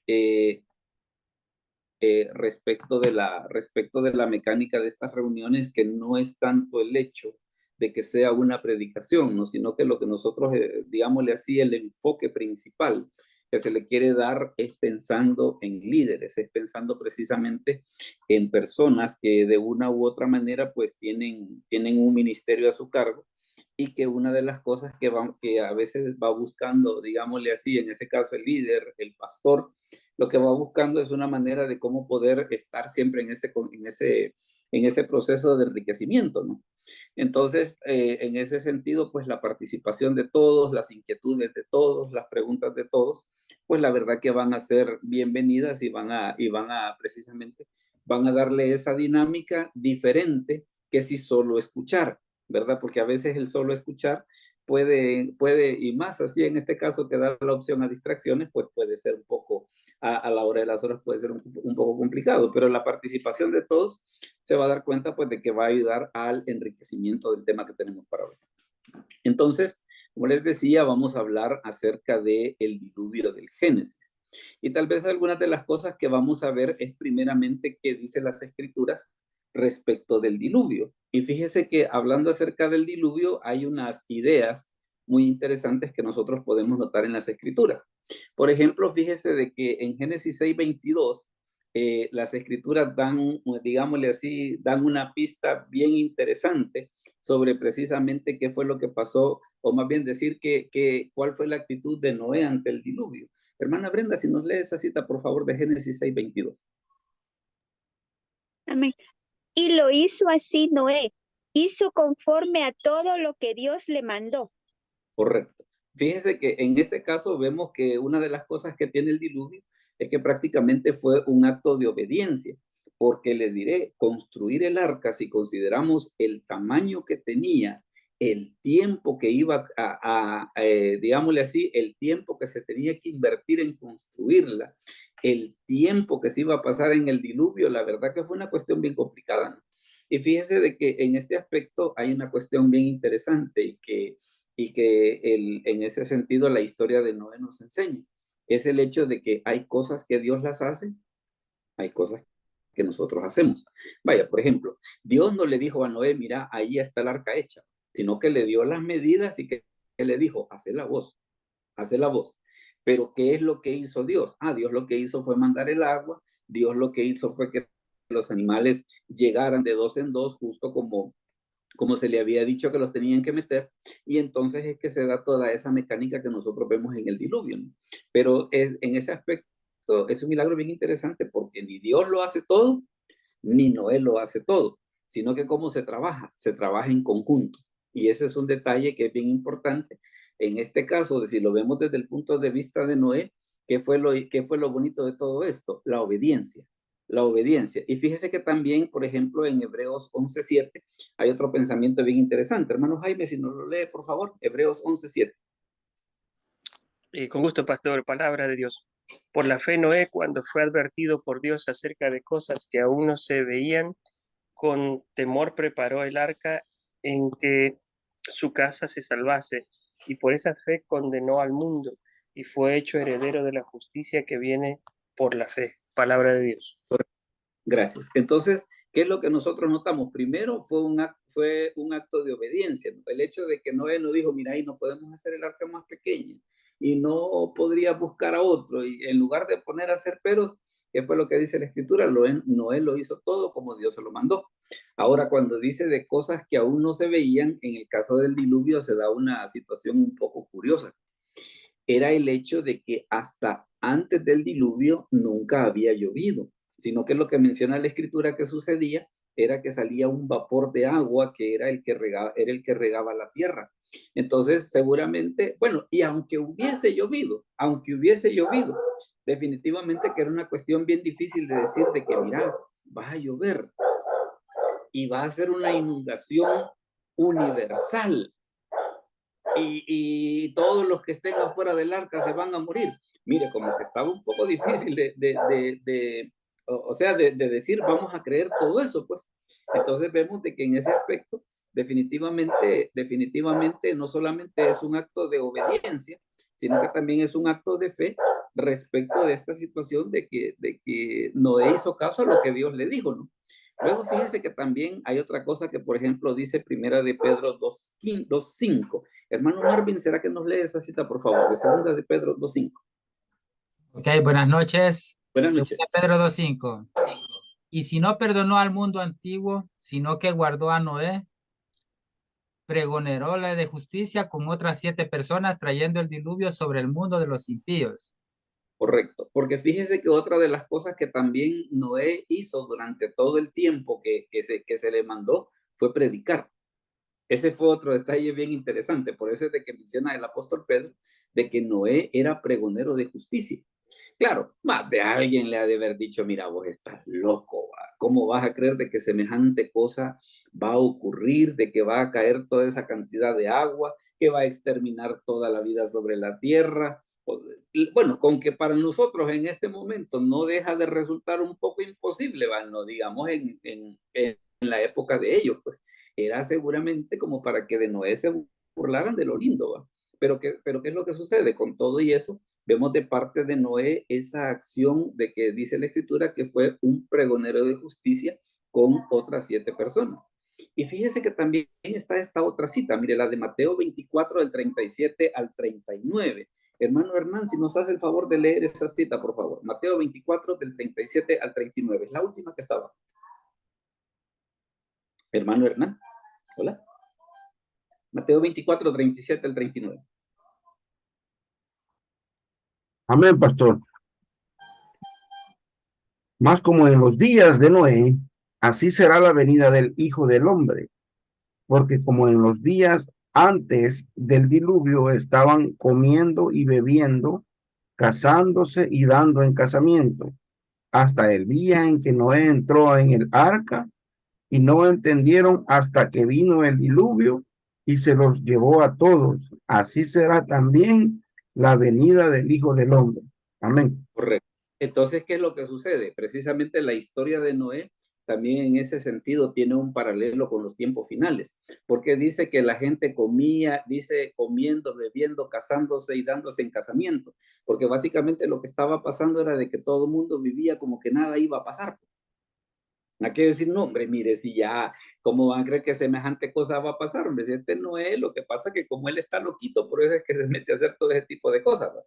eh, respecto de la mecánica de estas reuniones, que no es tanto el hecho de que sea una predicación, ¿no? Sino que lo que nosotros, digámosle así, el enfoque principal que se le quiere dar es pensando en líderes, es pensando precisamente en personas que de una u otra manera pues tienen un ministerio a su cargo, y que una de las cosas que a veces va buscando, digámosle así, en ese caso el líder, el pastor, lo que va buscando es una manera de cómo poder estar siempre en ese proceso de enriquecimiento, ¿no? Entonces, en ese sentido, pues la participación de todos, las inquietudes de todos, las preguntas de todos, pues la verdad que van a ser bienvenidas, y van a precisamente, van a darle esa dinámica diferente que si solo escuchar, ¿verdad? Porque a veces el solo escuchar y más así en este caso que da la opción a distracciones, pues puede ser un poco, a la hora de las horas puede ser un poco complicado, pero la participación de todos se va a dar cuenta pues de que va a ayudar al enriquecimiento del tema que tenemos para hoy. Entonces, como les decía, vamos a hablar acerca del diluvio del Génesis. Y tal vez algunas de las cosas que vamos a ver es primeramente qué dicen las escrituras respecto del diluvio. Y fíjese que hablando acerca del diluvio hay unas ideas muy interesantes que nosotros podemos notar en las escrituras. Por ejemplo, fíjese de que en Génesis 6:22 las escrituras dan, digámosle así, dan una pista bien interesante sobre precisamente qué fue lo que pasó, o más bien decir cuál fue la actitud de Noé ante el diluvio. Hermana Brenda, si nos lee esa cita, por favor, de Génesis 6:22. Amén. Y lo hizo así Noé, hizo conforme a todo lo que Dios le mandó. Correcto. Fíjense que en este caso vemos que una de las cosas que tiene el diluvio es que prácticamente fue un acto de obediencia, porque le diré, construir el arca, si consideramos el tamaño que tenía, el tiempo que iba digámosle así, el tiempo que se tenía que invertir en construirla, el tiempo que se iba a pasar en el diluvio, la verdad que fue una cuestión bien complicada, ¿no? Y fíjese de que en este aspecto hay una cuestión bien interesante, en ese sentido la historia de Noé nos enseña. Es el hecho de que hay cosas que Dios las hace, hay cosas que nosotros hacemos. Vaya, por ejemplo, Dios no le dijo a Noé, mira, ahí está el arca hecha, sino que le dio las medidas y que le dijo, hace la voz, hace la voz. Pero ¿qué es lo que hizo Dios? Dios lo que hizo fue mandar el agua, Dios lo que hizo fue que los animales llegaran de dos en dos, justo como se le había dicho que los tenían que meter, y entonces es que se da toda esa mecánica que nosotros vemos en el diluvio, ¿no? Pero en ese aspecto es un milagro bien interesante, porque ni Dios lo hace todo, ni Noé lo hace todo, sino que cómo se trabaja en conjunto. Y ese es un detalle que es bien importante. En este caso, si lo vemos desde el punto de vista de Noé, qué fue lo bonito de todo esto? La obediencia. La obediencia. Y fíjese que también, por ejemplo, en Hebreos 11:7 hay otro pensamiento bien interesante. Hermano Jaime, si nos lo lee, por favor, Hebreos 11:7. Con gusto, pastor, palabra de Dios. Por la fe Noé, cuando fue advertido por Dios acerca de cosas que aún no se veían, con temor preparó el arca en que su casa se salvase, y por esa fe condenó al mundo, y fue hecho heredero de la justicia que viene por la fe. Palabra de Dios. Gracias. Entonces, ¿qué es lo que nosotros notamos? Primero fue un acto de obediencia, ¿no? El hecho de que Noé no dijo, mira, ahí no podemos hacer el arca más pequeña y no podría buscar a otro. Y en lugar de poner a hacer peros, ¿qué fue lo que dice la escritura? Noé lo hizo todo como Dios se lo mandó. Ahora, cuando dice de cosas que aún no se veían, en el caso del diluvio se da una situación un poco curiosa. Era el hecho de que hasta antes del diluvio nunca había llovido, sino que lo que menciona la escritura que sucedía era que salía un vapor de agua que era el que regaba la tierra. Entonces, seguramente, bueno, y aunque hubiese llovido, definitivamente que era una cuestión bien difícil de decir de que, mira, va a llover y va a ser una inundación universal, y todos los que estén afuera del arca se van a morir. Mire, como que estaba un poco difícil de decir, vamos a creer todo eso, pues. Entonces vemos de que en ese aspecto, definitivamente no solamente es un acto de obediencia, sino que también es un acto de fe, respecto de esta situación de que Noé hizo caso a lo que Dios le dijo, ¿no? Luego fíjense que también hay otra cosa que, por ejemplo, dice Primera de Pedro 2:5. Hermano Marvin, ¿será que nos lee esa cita, por favor? De Segunda de Pedro 2:5. Ok, buenas noches. Buenas Segunda noches. Pedro 2:5. Y si no perdonó al mundo antiguo, sino que guardó a Noé, pregoneró la de justicia con otras 7 personas, trayendo el diluvio sobre el mundo de los impíos. Correcto, porque fíjese que otra de las cosas que también Noé hizo durante todo el tiempo que se le mandó fue predicar. Ese fue otro detalle bien interesante, por eso es de que menciona el apóstol Pedro, de que Noé era pregonero de justicia. Claro, más de alguien le ha de haber dicho, mira, vos estás loco, ¿va? ¿Cómo vas a creer de que semejante cosa va a ocurrir, de que va a caer toda esa cantidad de agua, que va a exterminar toda la vida sobre la tierra? Bueno, con que para nosotros en este momento no deja de resultar un poco imposible, ¿va? No digamos en la época de ellos, pues era seguramente como para que de Noé se burlaran de lo lindo, ¿va? Pero ¿qué es lo que sucede? Con todo y eso, vemos de parte de Noé esa acción de que dice la Escritura que fue un pregonero de justicia con otras 7 personas. Y fíjese que también está esta otra cita, mire, la de Mateo 24, del 37 al 39. Hermano Hernán, si nos hace el favor de leer esa cita, por favor. Mateo 24, del 37 al 39. Es la última que estaba. Hermano Hernán, hola. Mateo 24, 37 al 39. Amén, pastor. Más como en los días de Noé, así será la venida del Hijo del Hombre, porque como en los días antes del diluvio estaban comiendo y bebiendo, casándose y dando en casamiento, hasta el día en que Noé entró en el arca, y no entendieron hasta que vino el diluvio y se los llevó a todos. Así será también la venida del Hijo del Hombre. Amén. Correcto. Entonces, ¿qué es lo que sucede? Precisamente la historia de Noé también en ese sentido tiene un paralelo con los tiempos finales, porque dice que la gente comía, dice comiendo, bebiendo, casándose y dándose en casamiento, porque básicamente lo que estaba pasando era de que todo el mundo vivía como que nada iba a pasar. Hay que decir, no, hombre, mire, si ya, ¿cómo van a creer que semejante cosa va a pasar? Hombre, si este no es, lo que pasa que como él está loquito, por eso es que se mete a hacer todo ese tipo de cosas, ¿no?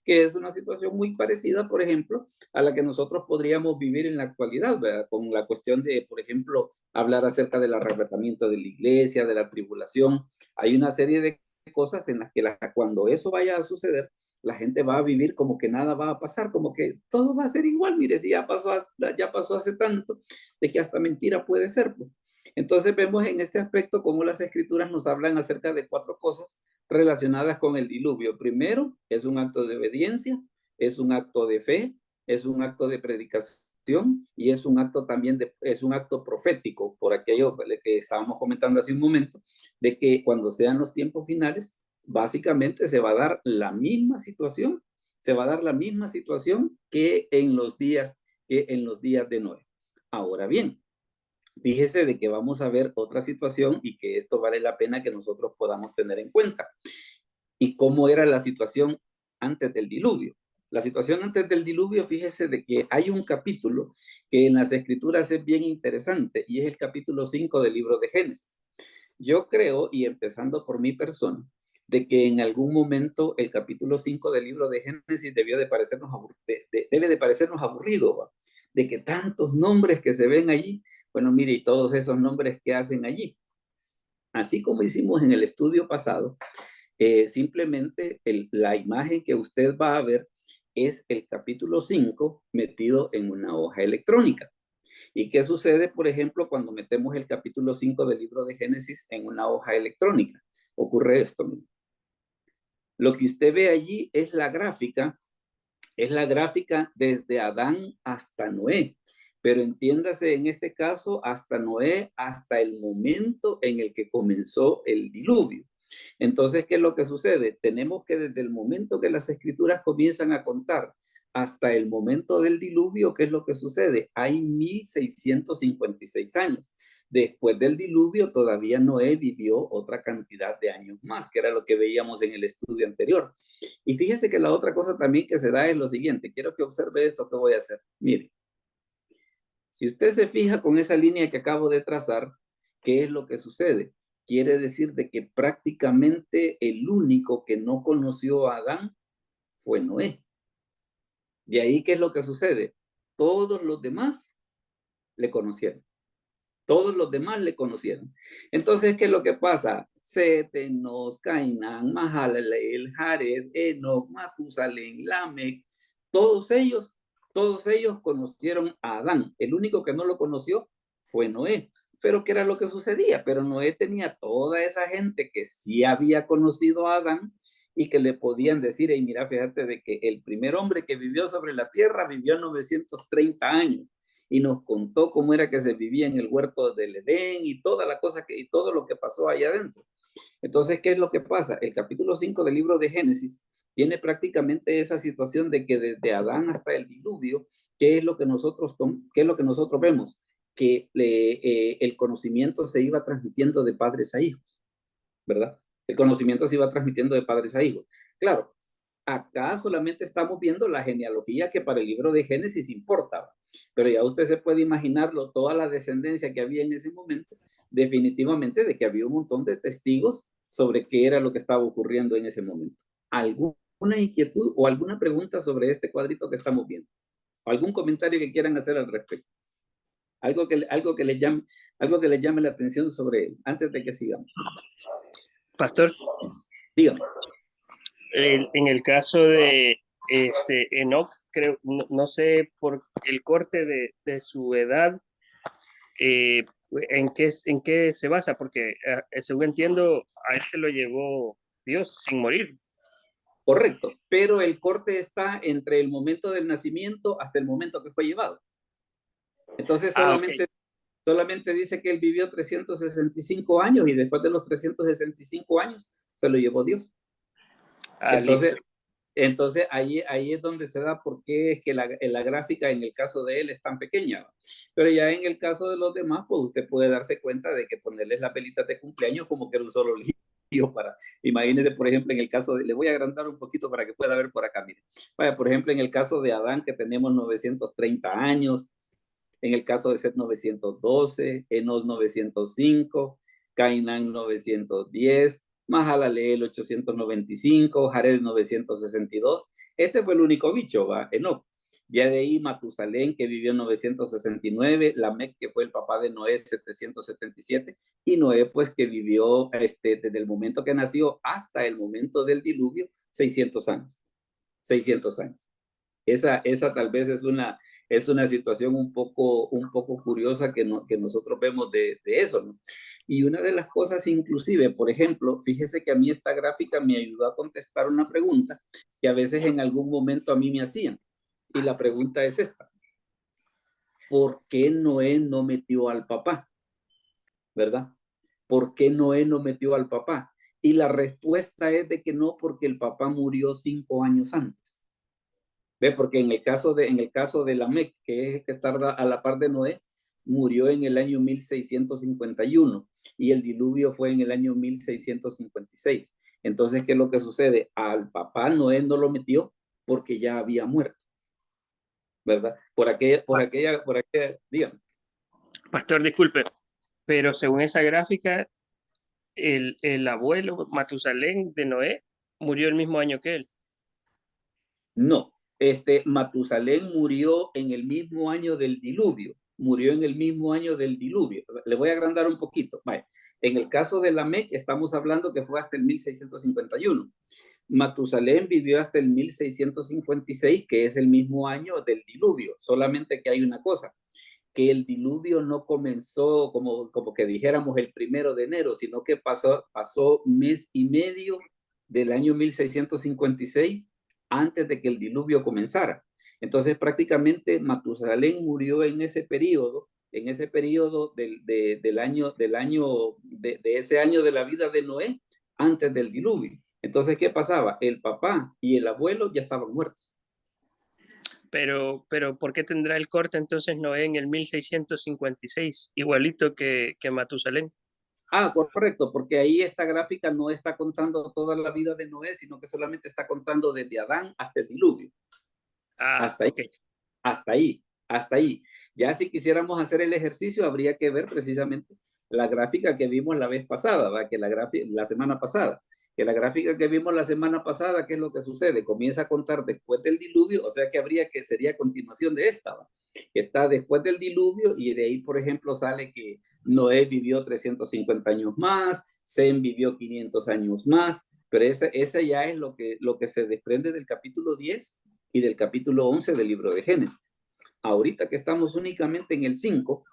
Que es una situación muy parecida, por ejemplo, a la que nosotros podríamos vivir en la actualidad, ¿verdad? Con la cuestión de, por ejemplo, hablar acerca del arrebatamiento de la iglesia, de la tribulación. Hay una serie de cosas en las que cuando eso vaya a suceder, la gente va a vivir como que nada va a pasar, como que todo va a ser igual. Mire, si ya pasó hace tanto, de que hasta mentira puede ser, pues. Entonces vemos en este aspecto cómo las escrituras nos hablan acerca de 4 cosas relacionadas con el diluvio. Primero, es un acto de obediencia, es un acto de fe, es un acto de predicación y es un acto también es un acto profético, por aquello que estábamos comentando hace un momento, de que cuando sean los tiempos finales, básicamente se va a dar la misma situación, que en los días de Noé. Ahora bien, fíjese de que vamos a ver otra situación y que esto vale la pena que nosotros podamos tener en cuenta. ¿Y cómo era la situación antes del diluvio? La situación antes del diluvio, fíjese de que hay un capítulo que en las escrituras es bien interesante y es el capítulo 5 del libro de Génesis. Yo creo, y empezando por mi persona, de que en algún momento el capítulo 5 del libro de Génesis debe de parecernos aburrido, ¿va? De que tantos nombres que se ven allí, bueno, mire, y todos esos nombres que hacen allí. Así como hicimos en el estudio pasado, simplemente la imagen que usted va a ver es el capítulo 5 metido en una hoja electrónica. ¿Y qué sucede, por ejemplo, cuando metemos el capítulo 5 del libro de Génesis en una hoja electrónica? Ocurre esto. Lo que usted ve allí es la gráfica desde Adán hasta Noé. Pero entiéndase en este caso hasta Noé, hasta el momento en el que comenzó el diluvio. Entonces, ¿qué es lo que sucede? Tenemos que desde el momento que las escrituras comienzan a contar hasta el momento del diluvio, ¿qué es lo que sucede? Hay 1656 años. Después del diluvio todavía Noé vivió otra cantidad de años más, que era lo que veíamos en el estudio anterior. Y fíjese que la otra cosa también que se da es lo siguiente. Quiero que observe esto que voy a hacer. Mire, si usted se fija con esa línea que acabo de trazar, ¿qué es lo que sucede? Quiere decir de que prácticamente el único que no conoció a Adán fue Noé. De ahí, ¿qué es lo que sucede? Todos los demás le conocieron. Todos los demás le conocieron. Entonces, ¿qué es lo que pasa? Set, Enos, Cainán, Mahalaleel, Jared, Enoc, Matusalén, Lamec, todos ellos conocieron a Adán. El único que no lo conoció fue Noé. Pero ¿qué era lo que sucedía? Pero Noé tenía toda esa gente que sí había conocido a Adán y que le podían decir, hey, mira, fíjate de que el primer hombre que vivió sobre la tierra vivió 930 años y nos contó cómo era que se vivía en el huerto del Edén y toda la cosa y todo lo que pasó ahí adentro. Entonces, ¿qué es lo que pasa? El capítulo 5 del libro de Génesis tiene prácticamente esa situación de que desde Adán hasta el diluvio, ¿qué es lo que nosotros vemos? Que el conocimiento se iba transmitiendo de padres a hijos, ¿verdad? El conocimiento se iba transmitiendo de padres a hijos. Claro, acá solamente estamos viendo la genealogía que para el libro de Génesis importaba, pero ya usted se puede imaginarlo, toda la descendencia que había en ese momento, definitivamente de que había un montón de testigos sobre qué era lo que estaba ocurriendo en ese momento. ¿Alguna inquietud o alguna pregunta sobre este cuadrito que estamos viendo? ¿Algún comentario que quieran hacer al respecto? Algo que les llame la atención sobre él, antes de que sigamos. Pastor, Dígame. en el caso de Enoch, creo, no sé por el corte de su edad, ¿en qué se basa? Porque según entiendo, a él se lo llevó Dios sin morir. Correcto, pero el corte está entre el momento del nacimiento hasta el momento que fue llevado. Entonces solamente dice que él vivió 365 años y después de los 365 años se lo llevó Dios. Entonces ahí es donde se da por qué es que la gráfica en el caso de él es tan pequeña. Pero ya en el caso de los demás, pues usted puede darse cuenta de que ponerles las velitas de cumpleaños como que era un solo lío para, imagínense, por ejemplo, en el caso de, le voy a agrandar un poquito para que pueda ver por acá, miren. Vaya, por ejemplo, en el caso de Adán, que tenemos 930 años, en el caso de Set 912, Enos 905, Cainán 910, Mahalaleel 895, Jared 962. Este fue el único bicho, ¿va? Enoc. Ya de ahí Matusalén, que vivió en 969, Lamec, que fue el papá de Noé, 777, y Noé, pues, que vivió desde el momento que nació hasta el momento del diluvio, 600 años. 600 años. Esa tal vez es una situación un poco curiosa que nosotros vemos de eso, ¿no? Y una de las cosas inclusive, por ejemplo, fíjese que a mí esta gráfica me ayudó a contestar una pregunta que a veces en algún momento a mí me hacían. Y la pregunta es esta: ¿por qué Noé no metió al papá? ¿Verdad? ¿Por qué Noé no metió al papá? Y la respuesta es de que no, porque el papá murió 5 años antes. ¿Ve? Porque en el caso de Lamec, que es el que está a la par de Noé, murió en el año 1651 y el diluvio fue en el año 1656. Entonces, ¿qué es lo que sucede? Al papá Noé no lo metió porque ya había muerto, ¿verdad? Por aquella, dígame. Pastor, disculpe, pero según esa gráfica, el abuelo Matusalén de Noé murió el mismo año que él. No, Matusalén murió en el mismo año del diluvio. Murió en el mismo año del diluvio. Le voy a agrandar un poquito. Vaya. En el caso de Lamec, estamos hablando que fue hasta el 1651. Matusalén vivió hasta el 1656, que es el mismo año del diluvio. Solamente que hay una cosa, que el diluvio no comenzó como que dijéramos el 1 de enero, sino que pasó mes y medio del año 1656 antes de que el diluvio comenzara. Entonces prácticamente Matusalén murió en ese periodo de ese año de la vida de Noé, antes del diluvio. Entonces, ¿qué pasaba? El papá y el abuelo ya estaban muertos. Pero ¿por qué tendrá el corte entonces Noé en el 1656, igualito que Matusalén? Ah, correcto, porque ahí esta gráfica no está contando toda la vida de Noé, sino que solamente está contando desde Adán hasta el diluvio. Ah, Hasta ahí, ok. hasta ahí, hasta ahí. Ya si quisiéramos hacer el ejercicio, habría que ver precisamente la gráfica que vimos la vez pasada, ¿va? La semana pasada. Que la gráfica que vimos la semana pasada, ¿qué es lo que sucede? Comienza a contar después del diluvio, o sea que sería continuación de esta, ¿va? Está después del diluvio y de ahí, por ejemplo, sale que Noé vivió 350 años más, Sem vivió 500 años más, pero ese ya es lo que se desprende del capítulo 10 y del capítulo 11 del libro de Génesis. Ahorita que estamos únicamente en el 5,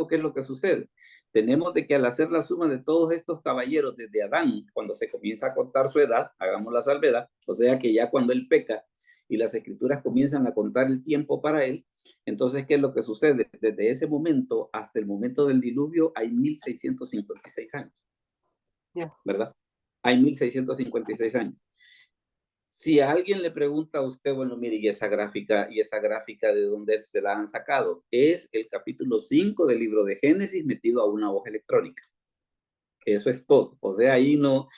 ¿qué es lo que sucede? Tenemos de que al hacer la suma de todos estos caballeros desde Adán, cuando se comienza a contar su edad, hagamos la salvedad, o sea que ya cuando él peca y las escrituras comienzan a contar el tiempo para él, entonces, ¿qué es lo que sucede? Desde ese momento hasta el momento del diluvio hay 1656 años, ¿verdad? Hay 1656 años. Si a alguien le pregunta a usted, bueno, mire, y esa gráfica de dónde se la han sacado, es el capítulo 5 del libro de Génesis metido a una hoja electrónica. Eso es todo. O sea, ahí no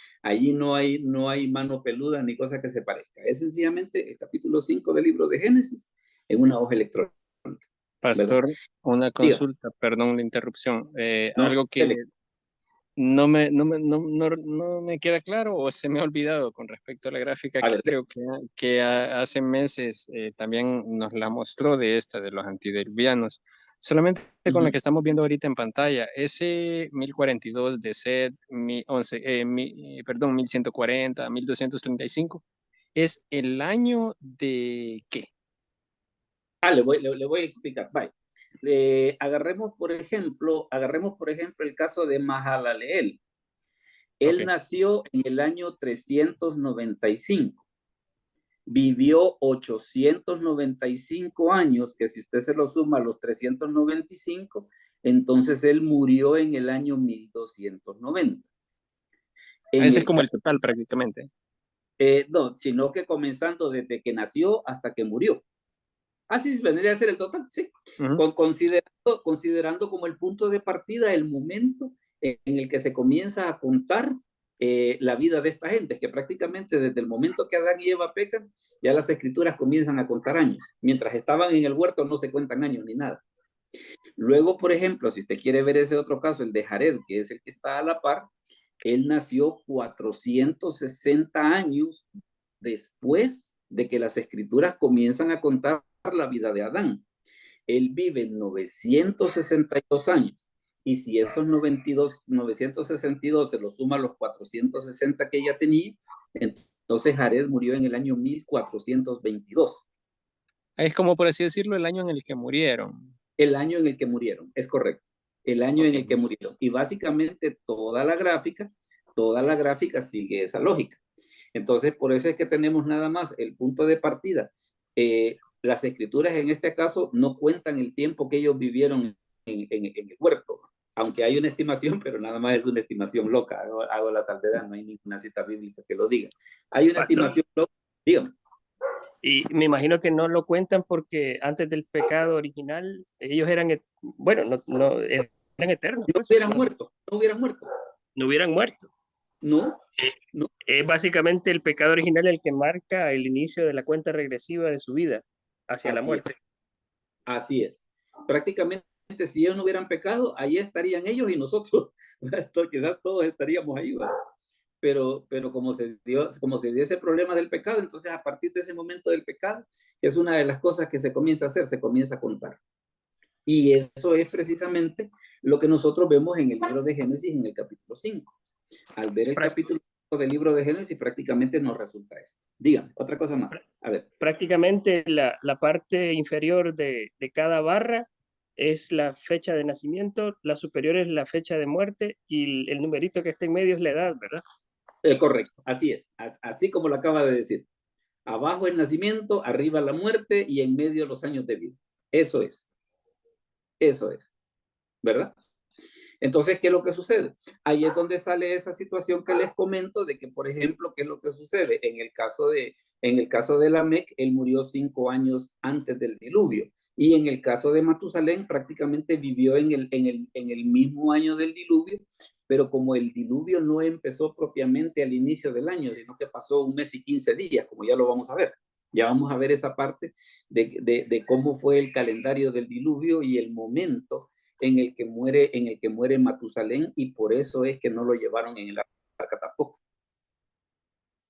hay mano peluda ni cosa que se parezca. Es sencillamente el capítulo 5 del libro de Génesis en una hoja electrónica. ¿Verdad? Pastor, una Diga. consulta, perdón la interrupción. No, Algo que no me queda claro o se me ha olvidado con respecto a la gráfica A que ver, creo que hace meses también nos la mostró de los antidiluvianos. Solamente con la que estamos viendo ahorita en pantalla, ese 1042 de SET, 1140, 1235, ¿es el año de qué? le voy a explicar. Bye. Agarremos por ejemplo el caso de Mahalaleel. Él nació en el año 395. Vivió 895 años, que si usted se lo suma a los 395, entonces él murió en el año 1290. Ese es como el total prácticamente. No, sino que comenzando desde que nació hasta que murió. Así vendría a ser el total, sí. Considerando como el punto de partida el momento en el que se comienza a contar la vida de esta gente, que prácticamente desde el momento que Adán y Eva pecan, ya las escrituras comienzan a contar años. Mientras estaban en el huerto no se cuentan años ni nada. Luego, por ejemplo, si usted quiere ver ese otro caso, el de Jared, que es el que está a la par, él nació 460 años después de que las escrituras comienzan a contar la vida de Adán. Él vive 962 años. Y si esos 962 se los suma a los 460 que ella tenía, entonces Jared murió en el año 1422. Es como, por así decirlo, el año en el que murieron. El año en el que murieron, es correcto. El año en el que murieron. Y básicamente toda la gráfica sigue esa lógica. Entonces, por eso es que tenemos nada más el punto de partida. Las escrituras en este caso no cuentan el tiempo que ellos vivieron en el huerto, aunque hay una estimación, pero nada más es una estimación loca. Hago la salvedad, no hay ninguna cita bíblica que lo diga. Hay una estimación loca, dígame. Y me imagino que no lo cuentan porque antes del pecado original ellos eran, bueno, no eran eternos. No hubieran muerto. No hubieran muerto. No. Es básicamente el pecado original el que marca el inicio de la cuenta regresiva de su vida hacia la muerte. Así es. Prácticamente, si ellos no hubieran pecado, ahí estarían ellos y nosotros. Quizás todos estaríamos ahí, ¿verdad? Pero como se dio ese problema del pecado, entonces a partir de ese momento del pecado, es una de las cosas que se comienza a hacer, se comienza a contar. Y eso es precisamente lo que nosotros vemos en el libro de Génesis en el capítulo 5. Al ver el capítulo 5 del libro de Génesis, prácticamente nos resulta esto. Dígame, otra cosa más. A ver. Prácticamente la parte inferior de cada barra es la fecha de nacimiento, la superior es la fecha de muerte y el numerito que está en medio es la edad, ¿verdad? Correcto, así es, así como lo acaba de decir. Abajo el nacimiento, arriba la muerte y en medio los años de vida. Eso es, ¿verdad? Entonces, ¿qué es lo que sucede? Ahí es donde sale esa situación que les comento de que, por ejemplo, ¿qué es lo que sucede? En el caso de Lamec, él murió 5 años antes del diluvio. Y en el caso de Matusalén, prácticamente vivió en el mismo año del diluvio, pero como el diluvio no empezó propiamente al inicio del año, sino que pasó 1 mes y 15 días, como ya lo vamos a ver. Ya vamos a ver esa parte de cómo fue el calendario del diluvio y el momento en el que muere Matusalén, y por eso es que no lo llevaron en el arca tampoco.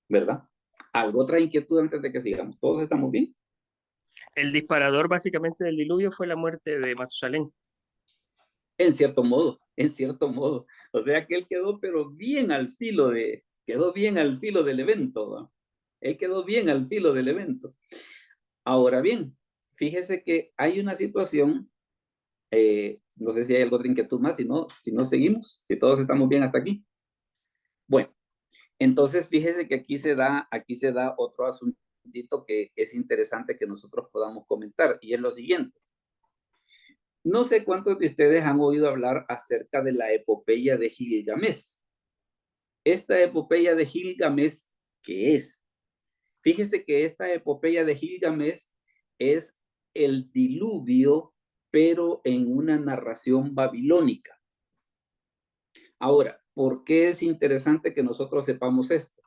¿Verdad? ¿Algo otra inquietud antes de que sigamos? ¿Todos estamos bien? El disparador básicamente del diluvio fue la muerte de Matusalén. En cierto modo, en cierto modo. O sea que él quedó pero bien al filo del evento, ¿no? Él quedó bien al filo del evento. Ahora bien, fíjese que hay una situación, no sé si hay algo otra inquietud más, si no seguimos, si todos estamos bien hasta aquí. Bueno, entonces fíjese que aquí se da otro asuntito que es interesante que nosotros podamos comentar, y es lo siguiente. No sé cuántos de ustedes han oído hablar acerca de la epopeya de Gilgamesh. Esta epopeya de Gilgamesh, ¿qué es? Fíjese que esta epopeya de Gilgamesh es el diluvio, pero en una narración babilónica. Ahora, ¿por qué es interesante que nosotros sepamos esto?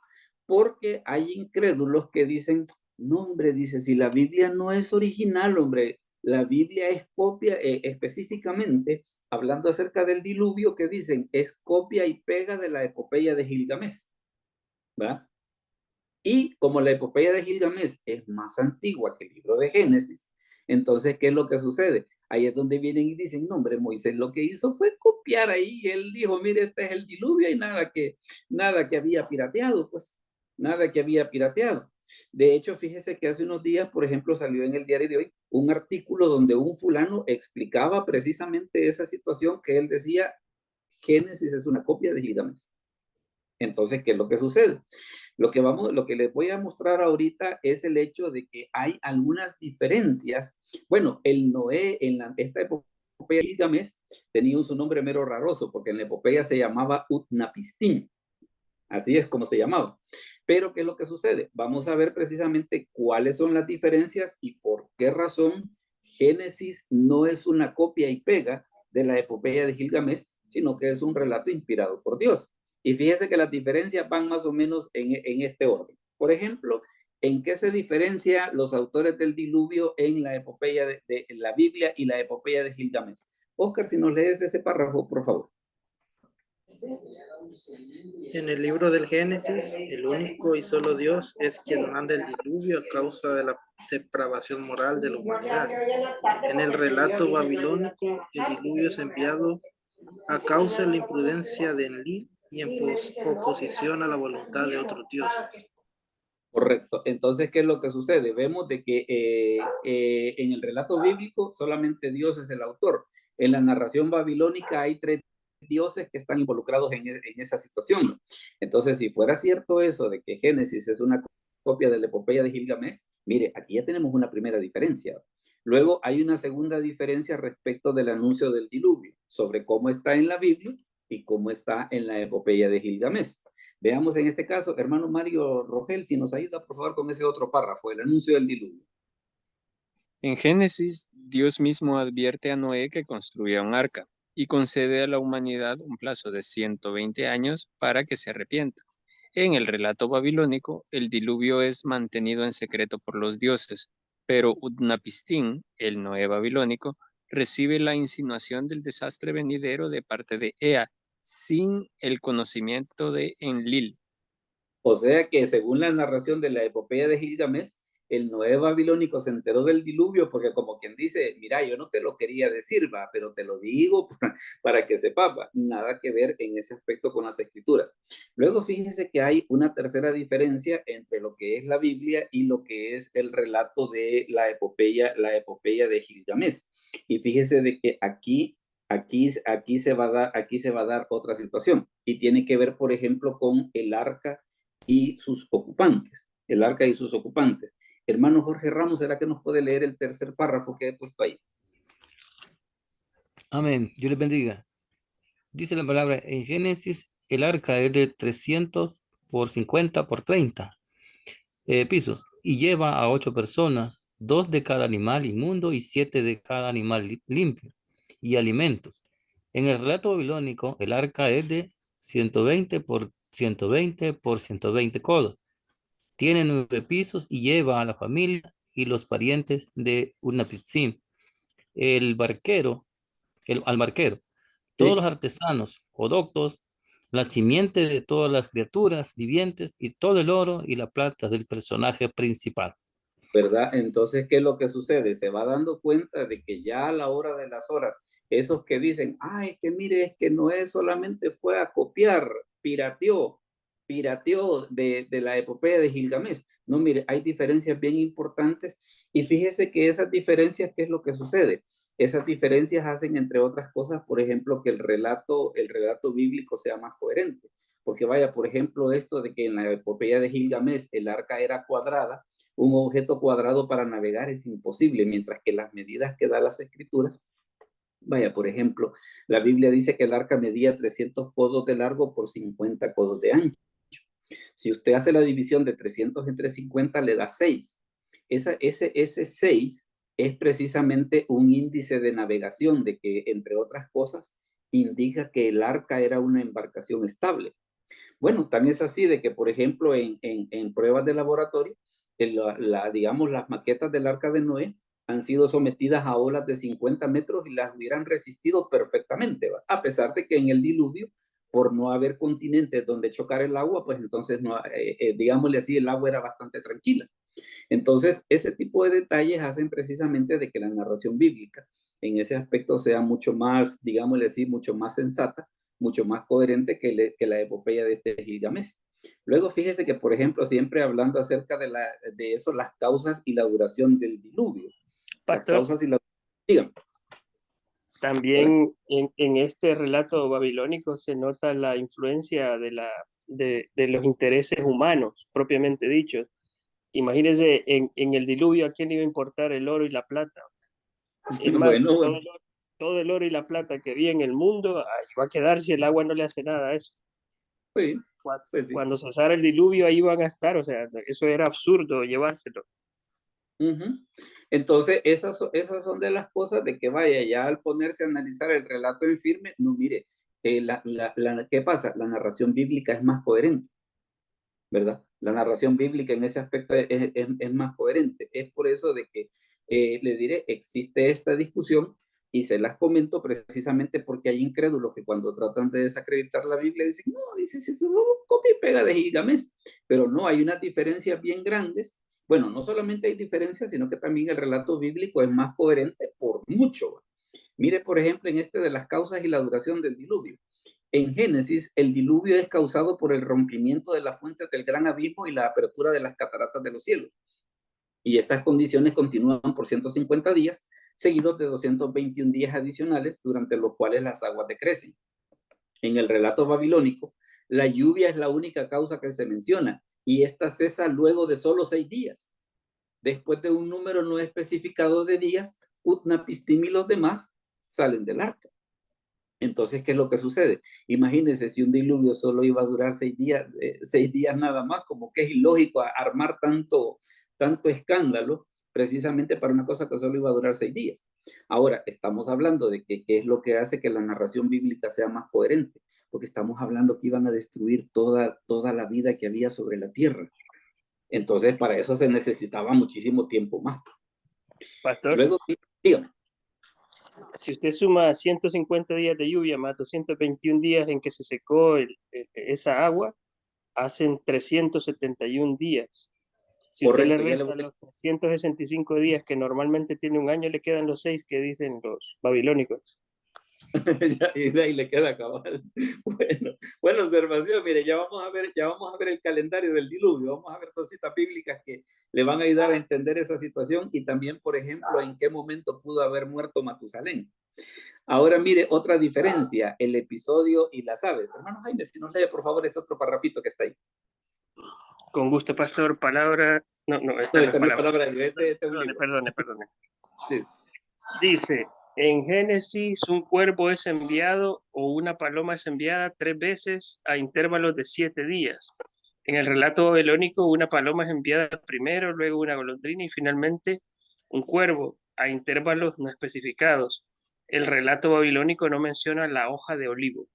Porque hay incrédulos que dicen, no, hombre, dice, si la Biblia no es original, hombre, la Biblia es copia, específicamente, hablando acerca del diluvio, que dicen, es copia y pega de la epopeya de Gilgamesh, ¿verdad? Y como la epopeya de Gilgamesh es más antigua que el libro de Génesis, entonces, ¿qué es lo que sucede? Ahí es donde vienen y dicen, no, hombre, Moisés lo que hizo fue copiar ahí. Él dijo, mire, este es el diluvio, y nada que había pirateado, pues, nada que había pirateado. De hecho, fíjese que hace unos días, por ejemplo, salió en el diario de hoy un artículo donde un fulano explicaba precisamente esa situación, que él decía, Génesis es una copia de Gilgamesh. Entonces, ¿qué es lo que sucede? Lo que les voy a mostrar ahorita es el hecho de que hay algunas diferencias. Bueno, el Noé esta epopeya de Gilgamesh tenía su nombre mero raroso, porque en la epopeya se llamaba Utnapishtim. Así es como se llamaba. Pero, ¿qué es lo que sucede? Vamos a ver precisamente cuáles son las diferencias y por qué razón Génesis no es una copia y pega de la epopeya de Gilgamesh, sino que es un relato inspirado por Dios. Y fíjese que las diferencias van más o menos en este orden. Por ejemplo, ¿en qué se diferencia los autores del diluvio en la epopeya de la Biblia y la epopeya de Gilgamesh? Oscar, si nos lees ese párrafo, por favor. En el libro del Génesis, el único y solo Dios es quien manda el diluvio a causa de la depravación moral de la humanidad. En el relato babilónico, el diluvio es enviado a causa de la imprudencia de Enlil y en oposición a la voluntad de otros dioses. Correcto. Entonces, ¿qué es lo que sucede? Vemos de que en el relato bíblico solamente Dios es el autor. En la narración babilónica hay 3 dioses que están involucrados en esa situación. Entonces, si fuera cierto eso de que Génesis es una copia de la epopeya de Gilgamesh, mire, aquí ya tenemos una primera diferencia. Luego hay una segunda diferencia respecto del anuncio del diluvio, sobre cómo está en la Biblia y cómo está en la epopeya de Gilgamesh. Veamos en este caso, hermano Mario Rogel, si nos ayuda por favor con ese otro párrafo, el anuncio del diluvio. En Génesis, Dios mismo advierte a Noé que construya un arca y concede a la humanidad un plazo de 120 años para que se arrepienta. En el relato babilónico, el diluvio es mantenido en secreto por los dioses, pero Utnapishtim, el Noé babilónico, recibe la insinuación del desastre venidero de parte de Ea, sin el conocimiento de Enlil. O sea que según la narración de la epopeya de Gilgamesh, el Noé babilónico se enteró del diluvio porque como quien dice, mira, yo no te lo quería decir, va, pero te lo digo para que sepas, va. Nada que ver en ese aspecto con las escrituras. Luego fíjense que hay una tercera diferencia entre lo que es la Biblia y lo que es el relato de la epopeya de Gilgamesh. Y fíjese de que aquí se va a dar otra situación y tiene que ver, por ejemplo, con el arca y sus ocupantes, el arca y sus ocupantes. Hermano Jorge Ramos, ¿será que nos puede leer el tercer párrafo que he puesto ahí? Amén. Dios les bendiga. Dice la palabra en Génesis, el arca es de 300 por 50 por 30 pisos y lleva a 8 personas, 2 de cada animal inmundo y 7 de cada animal limpio y alimentos. En el relato babilónico, el arca es de 120 por 120 por 120 codos. Tiene 9 pisos y lleva a la familia y los parientes de Unapitsim. El barquero, al barquero, todos los ¿sí? artesanos o doctos, la simiente de todas las criaturas vivientes y todo el oro y la plata del personaje principal. ¿Verdad? Entonces, ¿qué es lo que sucede? Se va dando cuenta de que ya a la hora de las horas, esos que dicen, ay, que mire, es que Noé solamente fue a copiar, pirateó de la epopeya de Gilgamesh. No, mire, hay diferencias bien importantes y fíjese que esas diferencias, ¿qué es lo que sucede? Esas diferencias hacen, entre otras cosas, por ejemplo, que el relato bíblico sea más coherente. Porque vaya, por ejemplo, esto de que en la epopeya de Gilgamesh el arca era cuadrada, un objeto cuadrado para navegar es imposible, mientras que las medidas que da las escrituras, vaya, por ejemplo, la Biblia dice que el arca medía 300 codos de largo por 50 codos de ancho. Si usted hace la división de 300 entre 50, le da 6. Ese 6 es precisamente un índice de navegación, de que, entre otras cosas, indica que el arca era una embarcación estable. Bueno, también es así de que, por ejemplo, en pruebas de laboratorio, digamos, las maquetas del arca de Noé han sido sometidas a olas de 50 metros y las hubieran resistido perfectamente, ¿va? A pesar de que en el diluvio, por no haber continentes donde chocar el agua, pues entonces, no, digámosle así, el agua era bastante tranquila. Entonces, ese tipo de detalles hacen precisamente de que la narración bíblica en ese aspecto sea mucho más, digámosle así, mucho más sensata, mucho más coherente que la epopeya de este Gilgamesh. Luego, fíjese que, por ejemplo, siempre hablando acerca de eso, las causas y la duración del diluvio. Las Pastor, causas y la... Dígame. también en este relato babilónico se nota la influencia de los intereses humanos, propiamente dichos. Imagínense, en el diluvio, ¿a quién iba a importar el oro y la plata? Es más, Bueno, todo el oro y la plata que había en el mundo, ahí va a quedar si el agua no le hace nada a eso. pues sí. Cuando cesara el diluvio, ahí van a estar, o sea, eso era absurdo llevárselo. Entonces, esas son de las cosas de que vaya, ya al ponerse a analizar el relato en firme, no, mire, ¿qué pasa? La narración bíblica es más coherente, ¿verdad? La narración bíblica en ese aspecto es más coherente. Es por eso de que, le diré, existe esta discusión y se las comento precisamente porque hay incrédulos que cuando tratan de desacreditar la Biblia dicen, no, dice, si es un copia y pega de Gilgamesh, pero no, hay unas diferencias bien grandes. Bueno, no solamente hay diferencias, sino que también el relato bíblico es más coherente por mucho. Mire, por ejemplo, en este de las causas y la duración del diluvio. En Génesis, el diluvio es causado por el rompimiento de las fuentes del gran abismo y la apertura de las cataratas de los cielos. Y estas condiciones continúan por 150 días, seguidos de 221 días adicionales, durante los cuales las aguas decrecen. En el relato babilónico, la lluvia es la única causa que se menciona, y esta cesa luego de solo 6 días. Después de un número no especificado de días, Utnapishtim y los demás salen del arca. Entonces, ¿qué es lo que sucede? Imagínense si un diluvio solo iba a durar 6 días nada más, como que es ilógico armar tanto escándalo precisamente para una cosa que solo iba a durar 6 días. Ahora, estamos hablando de que qué es lo que hace que la narración bíblica sea más coherente, porque estamos hablando que iban a destruir toda la vida que había sobre la tierra. Entonces, para eso se necesitaba muchísimo tiempo más. Pastor, Luego, dígame. si usted suma 150 días de lluvia más 221 días en que se secó esa agua, hacen 371 días. Si Correcto, usted le resta los 365 días que normalmente tiene un año, le quedan los 6 que dicen los babilónicos. Y de ahí le queda cabal. Buena observación. Mire, ya vamos a ver el calendario del diluvio, vamos a ver cositas bíblicas que le van a ayudar a entender esa situación y también, por ejemplo, en qué momento pudo haber muerto Matusalén. Ahora mire, otra diferencia, el episodio y las aves. Hermano Jaime, si nos lee por favor este otro parrafito que está ahí. Con gusto, pastor, palabra... No, esta no es palabra. Perdone. Perdone. Sí. Dice, En Génesis, un cuervo es enviado o una paloma es enviada 3 veces a intervalos de 7 días. En el relato babilónico, una paloma es enviada primero, luego una golondrina y finalmente un cuervo a intervalos no especificados. El relato babilónico no menciona la hoja de olivo.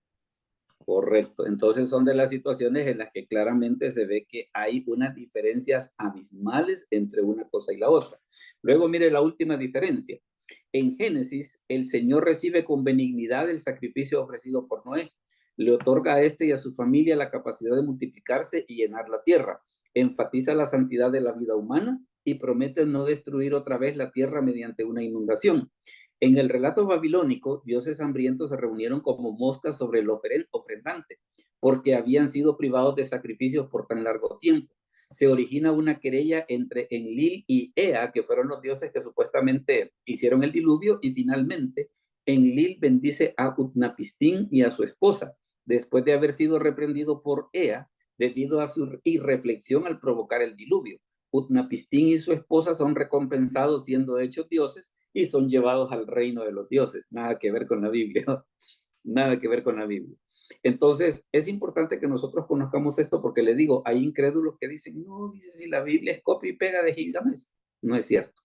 Correcto. Entonces son de las situaciones en las que claramente se ve que hay unas diferencias abismales entre una cosa y la otra. Luego mire la última diferencia. En Génesis, el Señor recibe con benignidad el sacrificio ofrecido por Noé. Le otorga a este y a su familia la capacidad de multiplicarse y llenar la tierra. Enfatiza la santidad de la vida humana y promete no destruir otra vez la tierra mediante una inundación. En el relato babilónico, dioses hambrientos se reunieron como moscas sobre el ofrendante, porque habían sido privados de sacrificios por tan largo tiempo. Se origina una querella entre Enlil y Ea, que fueron los dioses que supuestamente hicieron el diluvio, y finalmente Enlil bendice a Utnapishtim y a su esposa, después de haber sido reprendido por Ea, debido a su irreflexión al provocar el diluvio. Utnapishtim y su esposa son recompensados siendo hechos dioses y son llevados al reino de los dioses. Nada que ver con la Biblia. Nada que ver con la Biblia. Entonces, es importante que nosotros conozcamos esto porque le digo, hay incrédulos que dicen, no, dice si la Biblia es copia y pega de Gilgamesh. No es cierto.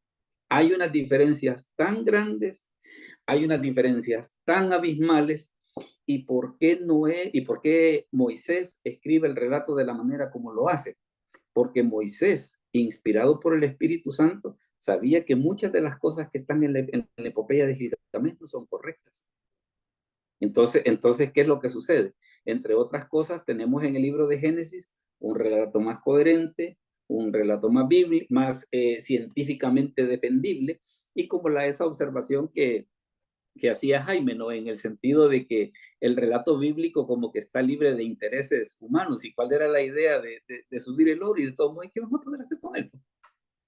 Hay unas diferencias tan grandes, hay unas diferencias tan abismales. ¿Y por qué Noé y por qué Moisés escribe el relato de la manera como lo hace? Porque Moisés, inspirado por el Espíritu Santo, sabía que muchas de las cosas que están en la epopeya de Gilgamesh no son correctas. Entonces, ¿qué es lo que sucede? Entre otras cosas, tenemos en el libro de Génesis un relato más coherente, un relato más bíblico, más científicamente defendible, y como esa observación que hacía Jaime, ¿no? En el sentido de que el relato bíblico como que está libre de intereses humanos. ¿Y cuál era la idea de subir el oro y de todo modo? ¿Qué vamos a poder hacer con él?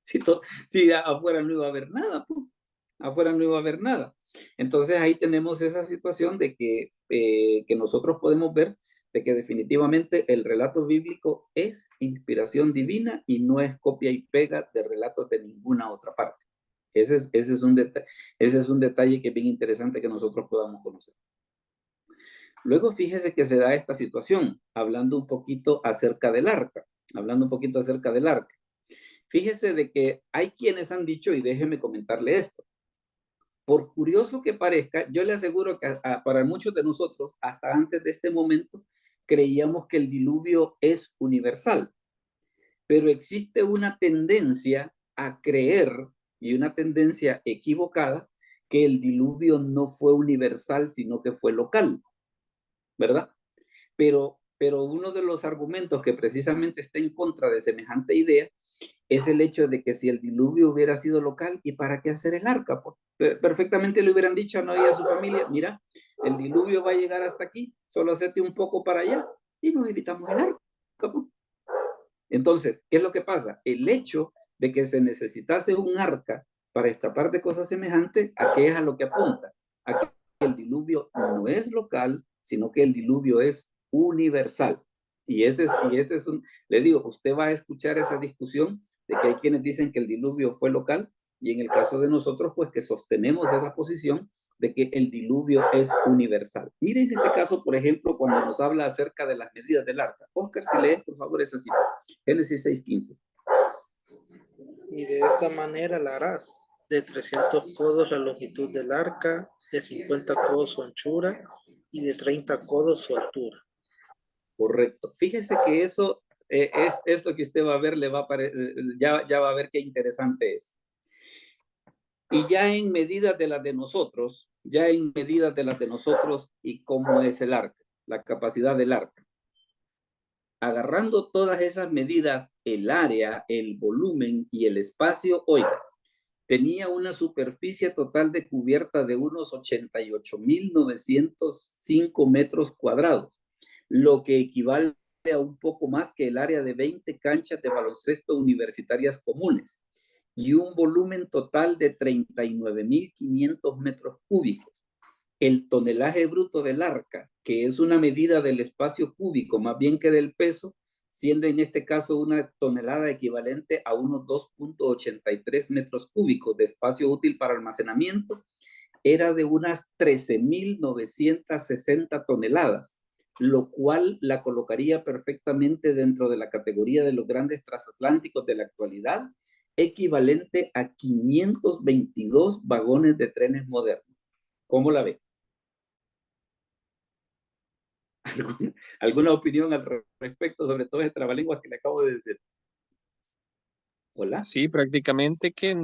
Si afuera no iba a haber nada, pues. Afuera no iba a haber nada. Entonces ahí tenemos esa situación de que nosotros podemos ver de que definitivamente el relato bíblico es inspiración divina y no es copia y pega de relatos de ninguna otra parte. Ese es un detalle que es bien interesante que nosotros podamos conocer. Luego fíjese que se da esta situación, hablando un poquito acerca del arca. Fíjese de que hay quienes han dicho, y déjeme comentarle esto, por curioso que parezca, yo le aseguro que para muchos de nosotros, hasta antes de este momento, creíamos que el diluvio es universal, pero existe una tendencia a creer y una tendencia equivocada que el diluvio no fue universal, sino que fue local, ¿verdad? Pero uno de los argumentos que precisamente está en contra de semejante idea es el hecho de que si el diluvio hubiera sido local, ¿y para qué hacer el arca? Pues, perfectamente le hubieran dicho a Noé y a su familia, mira, el diluvio va a llegar hasta aquí, solo hacete un poco para allá y nos evitamos el arca. Pues. Entonces, ¿qué es lo que pasa? El hecho de que se necesitase un arca para escapar de cosas semejantes, ¿a qué es a lo que apunta? A que el diluvio no es local, sino que el diluvio es universal. Y este es le digo, usted va a escuchar esa discusión de que hay quienes dicen que el diluvio fue local, y en el caso de nosotros, pues que sostenemos esa posición de que el diluvio es universal. Miren en este caso, por ejemplo, cuando nos habla acerca de las medidas del arca. Oscar, si lees, por favor, esa cita. Génesis 6:15. Y de esta manera la harás, de 300 codos la longitud del arca, de 50 codos su anchura y de 30 codos su altura. Correcto. Fíjese que eso es esto que usted va a ver, ya va a ver qué interesante es. Y ya en medidas de las de nosotros, y cómo es el arca, la capacidad del arca. Agarrando todas esas medidas, el área, el volumen y el espacio, oiga, tenía una superficie total de cubierta de unos 88,905 metros cuadrados, lo que equivale a un poco más que el área de 20 canchas de baloncesto universitarias comunes, y un volumen total de 39,500 metros cúbicos. El tonelaje bruto del arca, que es una medida del espacio cúbico más bien que del peso, siendo en este caso una tonelada equivalente a unos 2,83 metros cúbicos de espacio útil para almacenamiento, era de unas 13.960 toneladas, lo cual la colocaría perfectamente dentro de la categoría de los grandes transatlánticos de la actualidad, equivalente a 522 vagones de trenes modernos. ¿Cómo la ve? ¿Alguna opinión al respecto sobre todo ese trabalenguas que le acabo de decir? ¿Hola? Sí, prácticamente que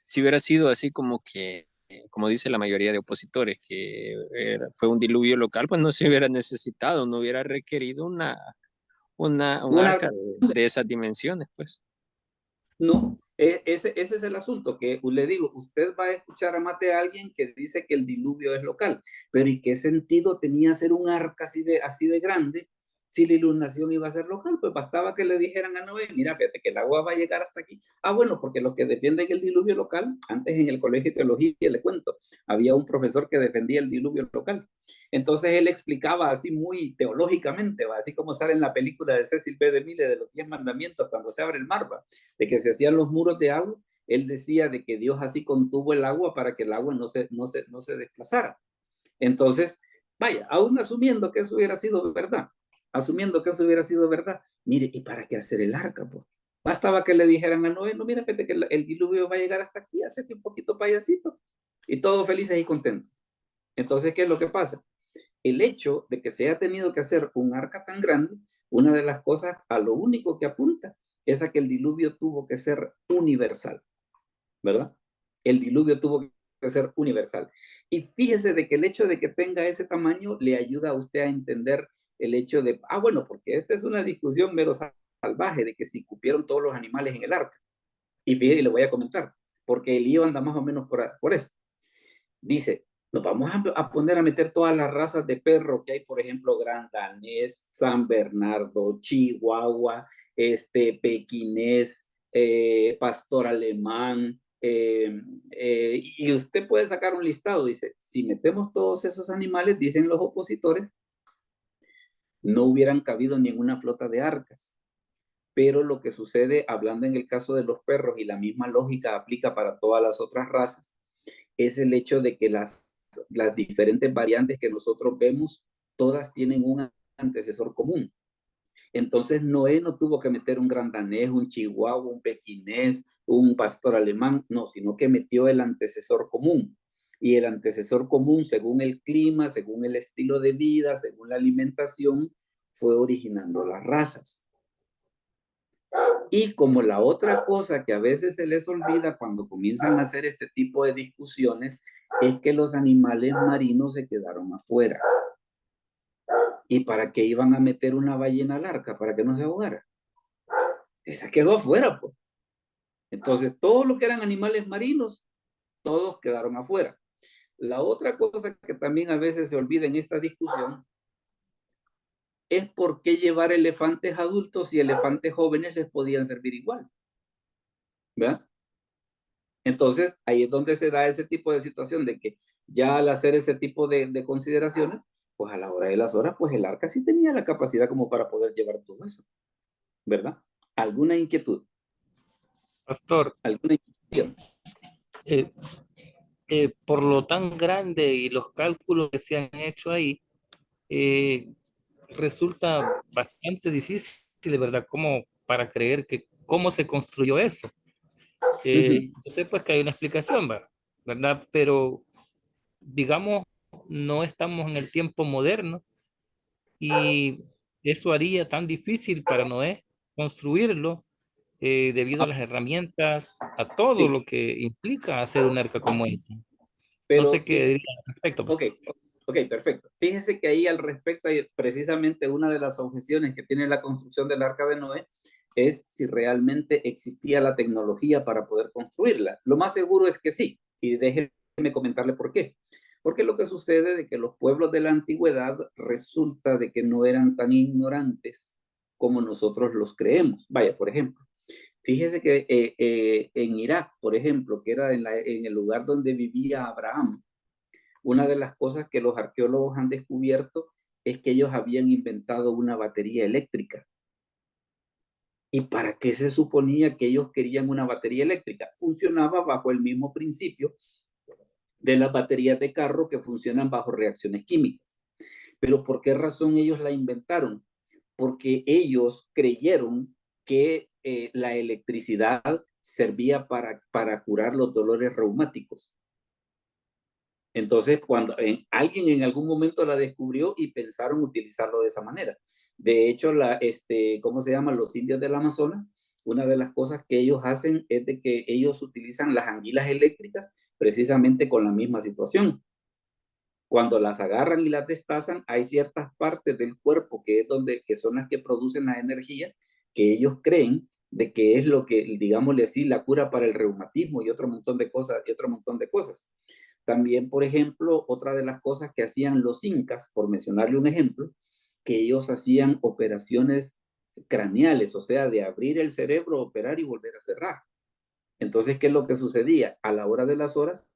si hubiera sido así como que, como dice la mayoría de opositores, que fue un diluvio local, pues no se hubiera necesitado, no hubiera requerido un arca de esas dimensiones, pues. No, ese es el asunto, que le digo, usted va a escuchar a mate a alguien que dice que el diluvio es local, pero ¿y qué sentido tenía hacer un arca así de grande si la inundación iba a ser local? Pues bastaba que le dijeran a Noé, mira, fíjate que el agua va a llegar hasta aquí. Ah, bueno, porque los que defienden el diluvio local, antes en el colegio de teología, le cuento, había un profesor que defendía el diluvio local. Entonces él explicaba así muy teológicamente, ¿va? Así como sale en la película de Cecil B. DeMille de los 10 mandamientos cuando se abre el mar, ¿va? De que se hacían los muros de agua. Él decía de que Dios así contuvo el agua para que el agua no se desplazara. Entonces, vaya, aún asumiendo que eso hubiera sido verdad, mire, ¿y para qué hacer el arca? Pues? Bastaba que le dijeran a Noé, no, mira, fíjate que el diluvio va a llegar hasta aquí, hace un poquito payasito, y todos felices y contentos. Entonces, ¿qué es lo que pasa? El hecho de que se haya tenido que hacer un arca tan grande, una de las cosas a lo único que apunta es a que el diluvio tuvo que ser universal, ¿verdad? El diluvio tuvo que ser universal. Y fíjese de que el hecho de que tenga ese tamaño le ayuda a usted a entender el hecho de, bueno, porque esta es una discusión mero salvaje de que si cupieron todos los animales en el arca. Y fíjese, y le voy a comentar, porque el lío anda más o menos por esto. Dice, nos vamos a poner a meter todas las razas de perro que hay, por ejemplo, Gran Danés, San Bernardo, Chihuahua, Pequinés, Pastor Alemán, y usted puede sacar un listado, dice, si metemos todos esos animales, dicen los opositores, no hubieran cabido ninguna flota de arcas. Pero lo que sucede, hablando en el caso de los perros, y la misma lógica aplica para todas las otras razas, es el hecho de que las diferentes variantes que nosotros vemos, todas tienen un antecesor común. Entonces Noé no tuvo que meter un gran danés, un chihuahua, un pequinés, un pastor alemán, no, sino que metió el antecesor común. Y el antecesor común, según el clima, según el estilo de vida, según la alimentación, fue originando las razas. Y como la otra cosa que a veces se les olvida cuando comienzan a hacer este tipo de discusiones es que los animales marinos se quedaron afuera. ¿Y para qué iban a meter una ballena al arca? ¿Para que no se ahogara? Esa quedó afuera, pues. Entonces, todo lo que eran animales marinos, todos quedaron afuera. La otra cosa que también a veces se olvida en esta discusión es por qué llevar elefantes adultos y elefantes jóvenes les podían servir igual. ¿Verdad? Entonces, ahí es donde se da ese tipo de situación de que ya al hacer ese tipo de consideraciones, pues a la hora de las horas, pues el arca sí tenía la capacidad como para poder llevar todo eso, ¿verdad? ¿Alguna inquietud? Pastor, ¿Alguna inquietud? por lo tan grande y los cálculos que se han hecho ahí, resulta bastante difícil, de verdad, como para creer que cómo se construyó eso. Yo sé pues que hay una explicación, ¿verdad? Pero digamos, no estamos en el tiempo moderno y eso haría tan difícil para Noé construirlo debido a las herramientas, a todo Sí, lo que implica hacer un arca como esa. No sé pero qué diría al respecto. Pues. ok, perfecto. Fíjese que ahí al respecto hay precisamente una de las objeciones que tiene la construcción del arca de Noé es si realmente existía la tecnología para poder construirla. Lo más seguro es que sí, y déjeme comentarle por qué. Porque lo que sucede de que los pueblos de la antigüedad resulta de que no eran tan ignorantes como nosotros los creemos. Vaya, por ejemplo, fíjese que en Irak, por ejemplo, que era en el lugar donde vivía Abraham, una de las cosas que los arqueólogos han descubierto es que ellos habían inventado una batería eléctrica. ¿Y para qué se suponía que ellos querían una batería eléctrica? Funcionaba bajo el mismo principio de las baterías de carro que funcionan bajo reacciones químicas. Pero ¿por qué razón ellos la inventaron? Porque ellos creyeron que la electricidad servía para curar los dolores reumáticos. Entonces, cuando alguien en algún momento la descubrió y pensaron utilizarlo de esa manera. De hecho, ¿cómo se llaman? Los indios del Amazonas, una de las cosas que ellos hacen es de que ellos utilizan las anguilas eléctricas precisamente con la misma situación. Cuando las agarran y las destazan, hay ciertas partes del cuerpo que son las que producen la energía, que ellos creen de que es lo que, digámosle así, la cura para el reumatismo y otro montón de cosas. También, por ejemplo, otra de las cosas que hacían los incas, por mencionarle un ejemplo, que ellos hacían operaciones craneales, o sea, de abrir el cerebro, operar y volver a cerrar. Entonces, ¿qué es lo que sucedía? A la hora de las horas,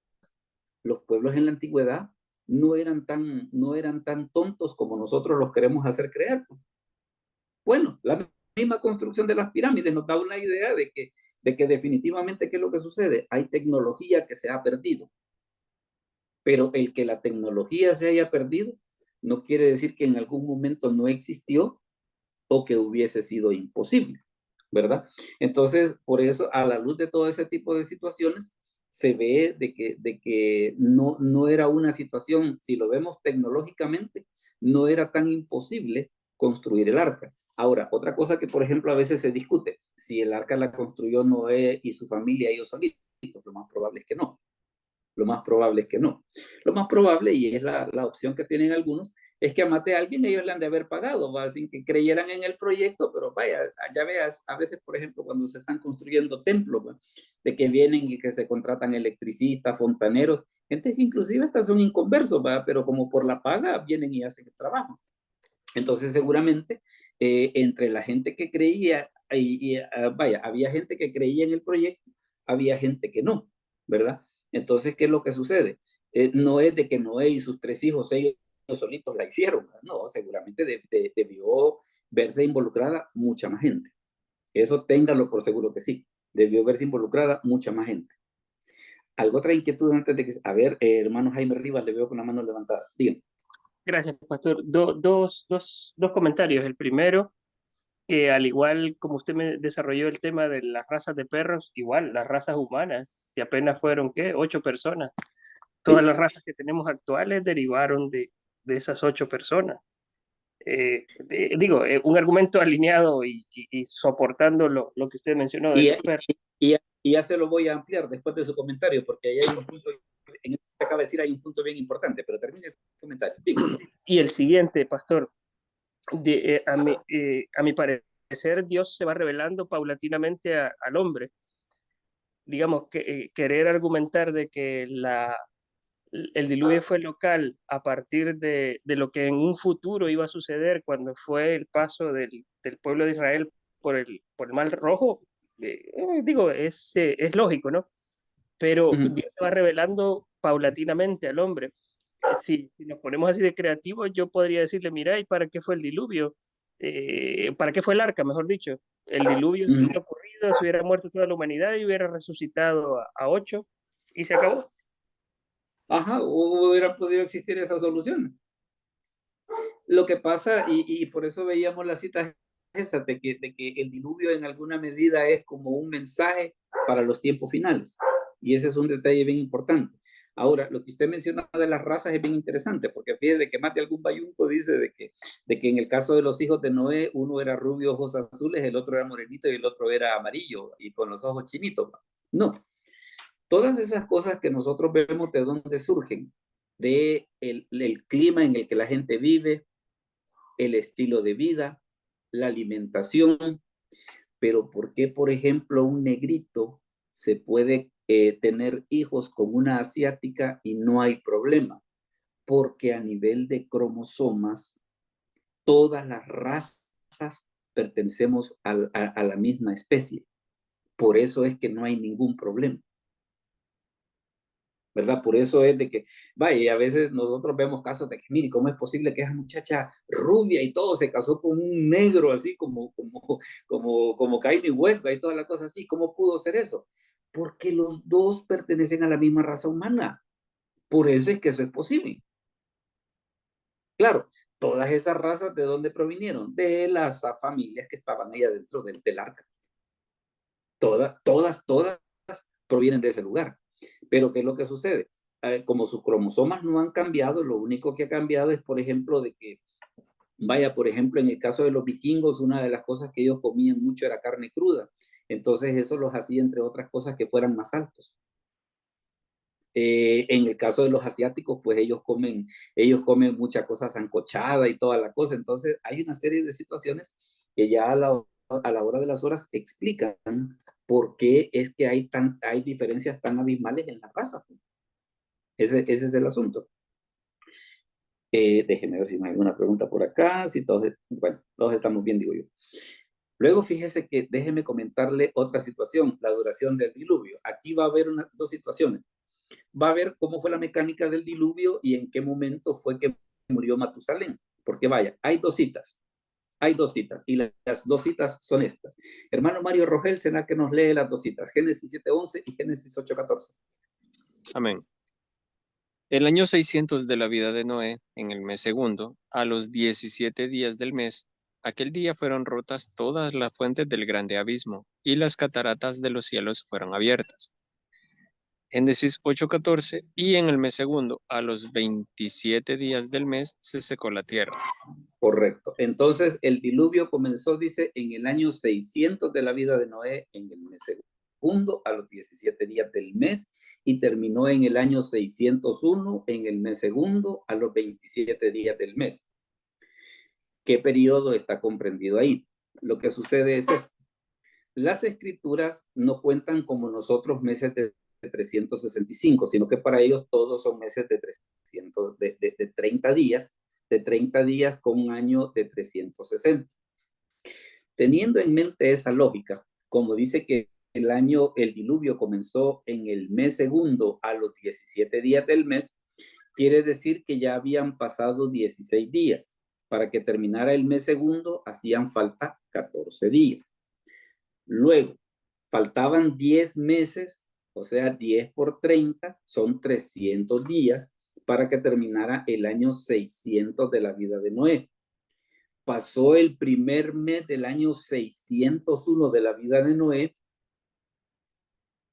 los pueblos en la antigüedad no eran tan tontos como nosotros los queremos hacer creer. Bueno, la misma construcción de las pirámides nos da una idea de que definitivamente, ¿qué es lo que sucede? Hay tecnología que se ha perdido. Pero el que la tecnología se haya perdido no quiere decir que en algún momento no existió o que hubiese sido imposible, ¿verdad? Entonces, por eso, a la luz de todo ese tipo de situaciones, se ve de que no era una situación, si lo vemos tecnológicamente, no era tan imposible construir el arca. Ahora, otra cosa que, por ejemplo, a veces se discute, si el arca la construyó Noé y su familia ellos solitos, lo más probable es que no. Lo más probable es que no. Lo más probable, y es la opción que tienen algunos, es que a mate a alguien ellos le han de haber pagado, ¿va? Sin que creyeran en el proyecto, pero vaya, ya veas, a veces, por ejemplo, cuando se están construyendo templos, ¿va? De que vienen y que se contratan electricistas, fontaneros, gente que inclusive hasta son inconversos, ¿va? Pero como por la paga vienen y hacen el trabajo. Entonces, seguramente, entre la gente que creía, vaya, había gente que creía en el proyecto, había gente que no, ¿verdad? Entonces, ¿qué es lo que sucede? No es de que Noé y sus 3 hijos, ellos solitos la hicieron, ¿verdad? No, seguramente debió verse involucrada mucha más gente. Eso téngalo por seguro que sí. Debió verse involucrada mucha más gente. ¿Algo otra inquietud antes de que... A ver, hermano Jaime Rivas, le veo con la mano levantada. Díganme. Gracias, pastor. Dos comentarios. El primero, que al igual como usted me desarrolló el tema de las razas de perros, igual las razas humanas, si apenas fueron, ¿qué? 8 personas. Todas las razas que tenemos actuales derivaron de esas 8 personas. Un argumento alineado y soportando lo que usted mencionó de los perros. Y ya se lo voy a ampliar después de su comentario, porque ahí hay un punto, en esto que acaba de decir hay un punto bien importante, pero termine el comentario. Y el siguiente, pastor, a mi parecer, Dios se va revelando paulatinamente al hombre. Digamos, que querer argumentar de que el diluvio fue local a partir de lo que en un futuro iba a suceder cuando fue el paso del pueblo de Israel por el Mar Rojo, es lógico, ¿no? Pero Dios se va revelando paulatinamente al hombre. Si nos ponemos así de creativos, yo podría decirle, mira, ¿y para qué fue el diluvio? ¿Para qué fue el arca, mejor dicho? El diluvio hubiera ocurrido, se hubiera muerto toda la humanidad y hubiera resucitado a 8 y se acabó. Ajá, hubiera podido existir esa solución. Lo que pasa, y por eso veíamos la cita esa, de que el diluvio en alguna medida es como un mensaje para los tiempos finales. Y ese es un detalle bien importante. Ahora, lo que usted menciona de las razas es bien interesante, porque fíjese que más de algún bayunco dice de que en el caso de los hijos de Noé, uno era rubio, ojos azules, el otro era morenito y el otro era amarillo y con los ojos chinitos. No, todas esas cosas que nosotros vemos de dónde surgen, de el clima en el que la gente vive, el estilo de vida, la alimentación, pero ¿por qué, por ejemplo, un negrito se puede tener hijos con una asiática y no hay problema? Porque a nivel de cromosomas, todas las razas pertenecemos a la misma especie. Por eso es que no hay ningún problema. ¿verdad? Por eso es de que, vaya, y a veces nosotros vemos casos de que, mire, ¿cómo es posible que esa muchacha rubia y todo se casó con un negro así como Kanye West, y toda la cosa así? ¿Cómo pudo ser eso? Porque los dos pertenecen a la misma raza humana. Por eso es que eso es posible. Claro, todas esas razas, ¿de dónde provinieron? De las familias que estaban ahí adentro del arca. Todas provienen de ese lugar. Pero ¿qué es lo que sucede? Como sus cromosomas no han cambiado, lo único que ha cambiado es, por ejemplo, de que, vaya, por ejemplo, en el caso de los vikingos, una de las cosas que ellos comían mucho era carne cruda. Entonces eso los hacía, entre otras cosas, que fueran más altos. En el caso de los asiáticos, pues ellos comen mucha cosa sancochada y toda la cosa. Entonces hay una serie de situaciones que ya a la hora de las horas explican por qué es que hay diferencias tan abismales en la raza. Ese es el asunto. Déjenme ver si no hay alguna pregunta por acá. Si todos estamos bien, digo yo. Luego, fíjese que déjeme comentarle otra situación, la duración del diluvio. Aquí va a haber dos situaciones. Va a ver cómo fue la mecánica del diluvio y en qué momento fue que murió Matusalén. Porque vaya, hay dos citas y las dos citas son estas. Hermano Mario Rogel será que nos lee las dos citas, Génesis 7:11 y Génesis 8:14. Amén. El año 600 de la vida de Noé, en el mes segundo, a los 17 días del mes, aquel día fueron rotas todas las fuentes del grande abismo, y las cataratas de los cielos fueron abiertas. Génesis 8:14, y en el mes segundo, a los 27 días del mes, se secó la tierra. Correcto. Entonces, el diluvio comenzó, dice, en el año 600 de la vida de Noé, en el mes segundo, a los 17 días del mes, y terminó en el año 601, en el mes segundo, a los 27 días del mes. ¿Qué periodo está comprendido ahí? Lo que sucede es esto. Las escrituras no cuentan como nosotros meses de 365, sino que para ellos todos son meses de 30 días, de 30 días con un año de 360. Teniendo en mente esa lógica, como dice que el diluvio comenzó en el mes segundo a los 17 días del mes, quiere decir que ya habían pasado 16 días. Para que terminara el mes segundo, hacían falta 14 días. Luego, faltaban 10 meses, o sea, 10 por 30, son 300 días para que terminara el año 600 de la vida de Noé. Pasó el primer mes del año 601 de la vida de Noé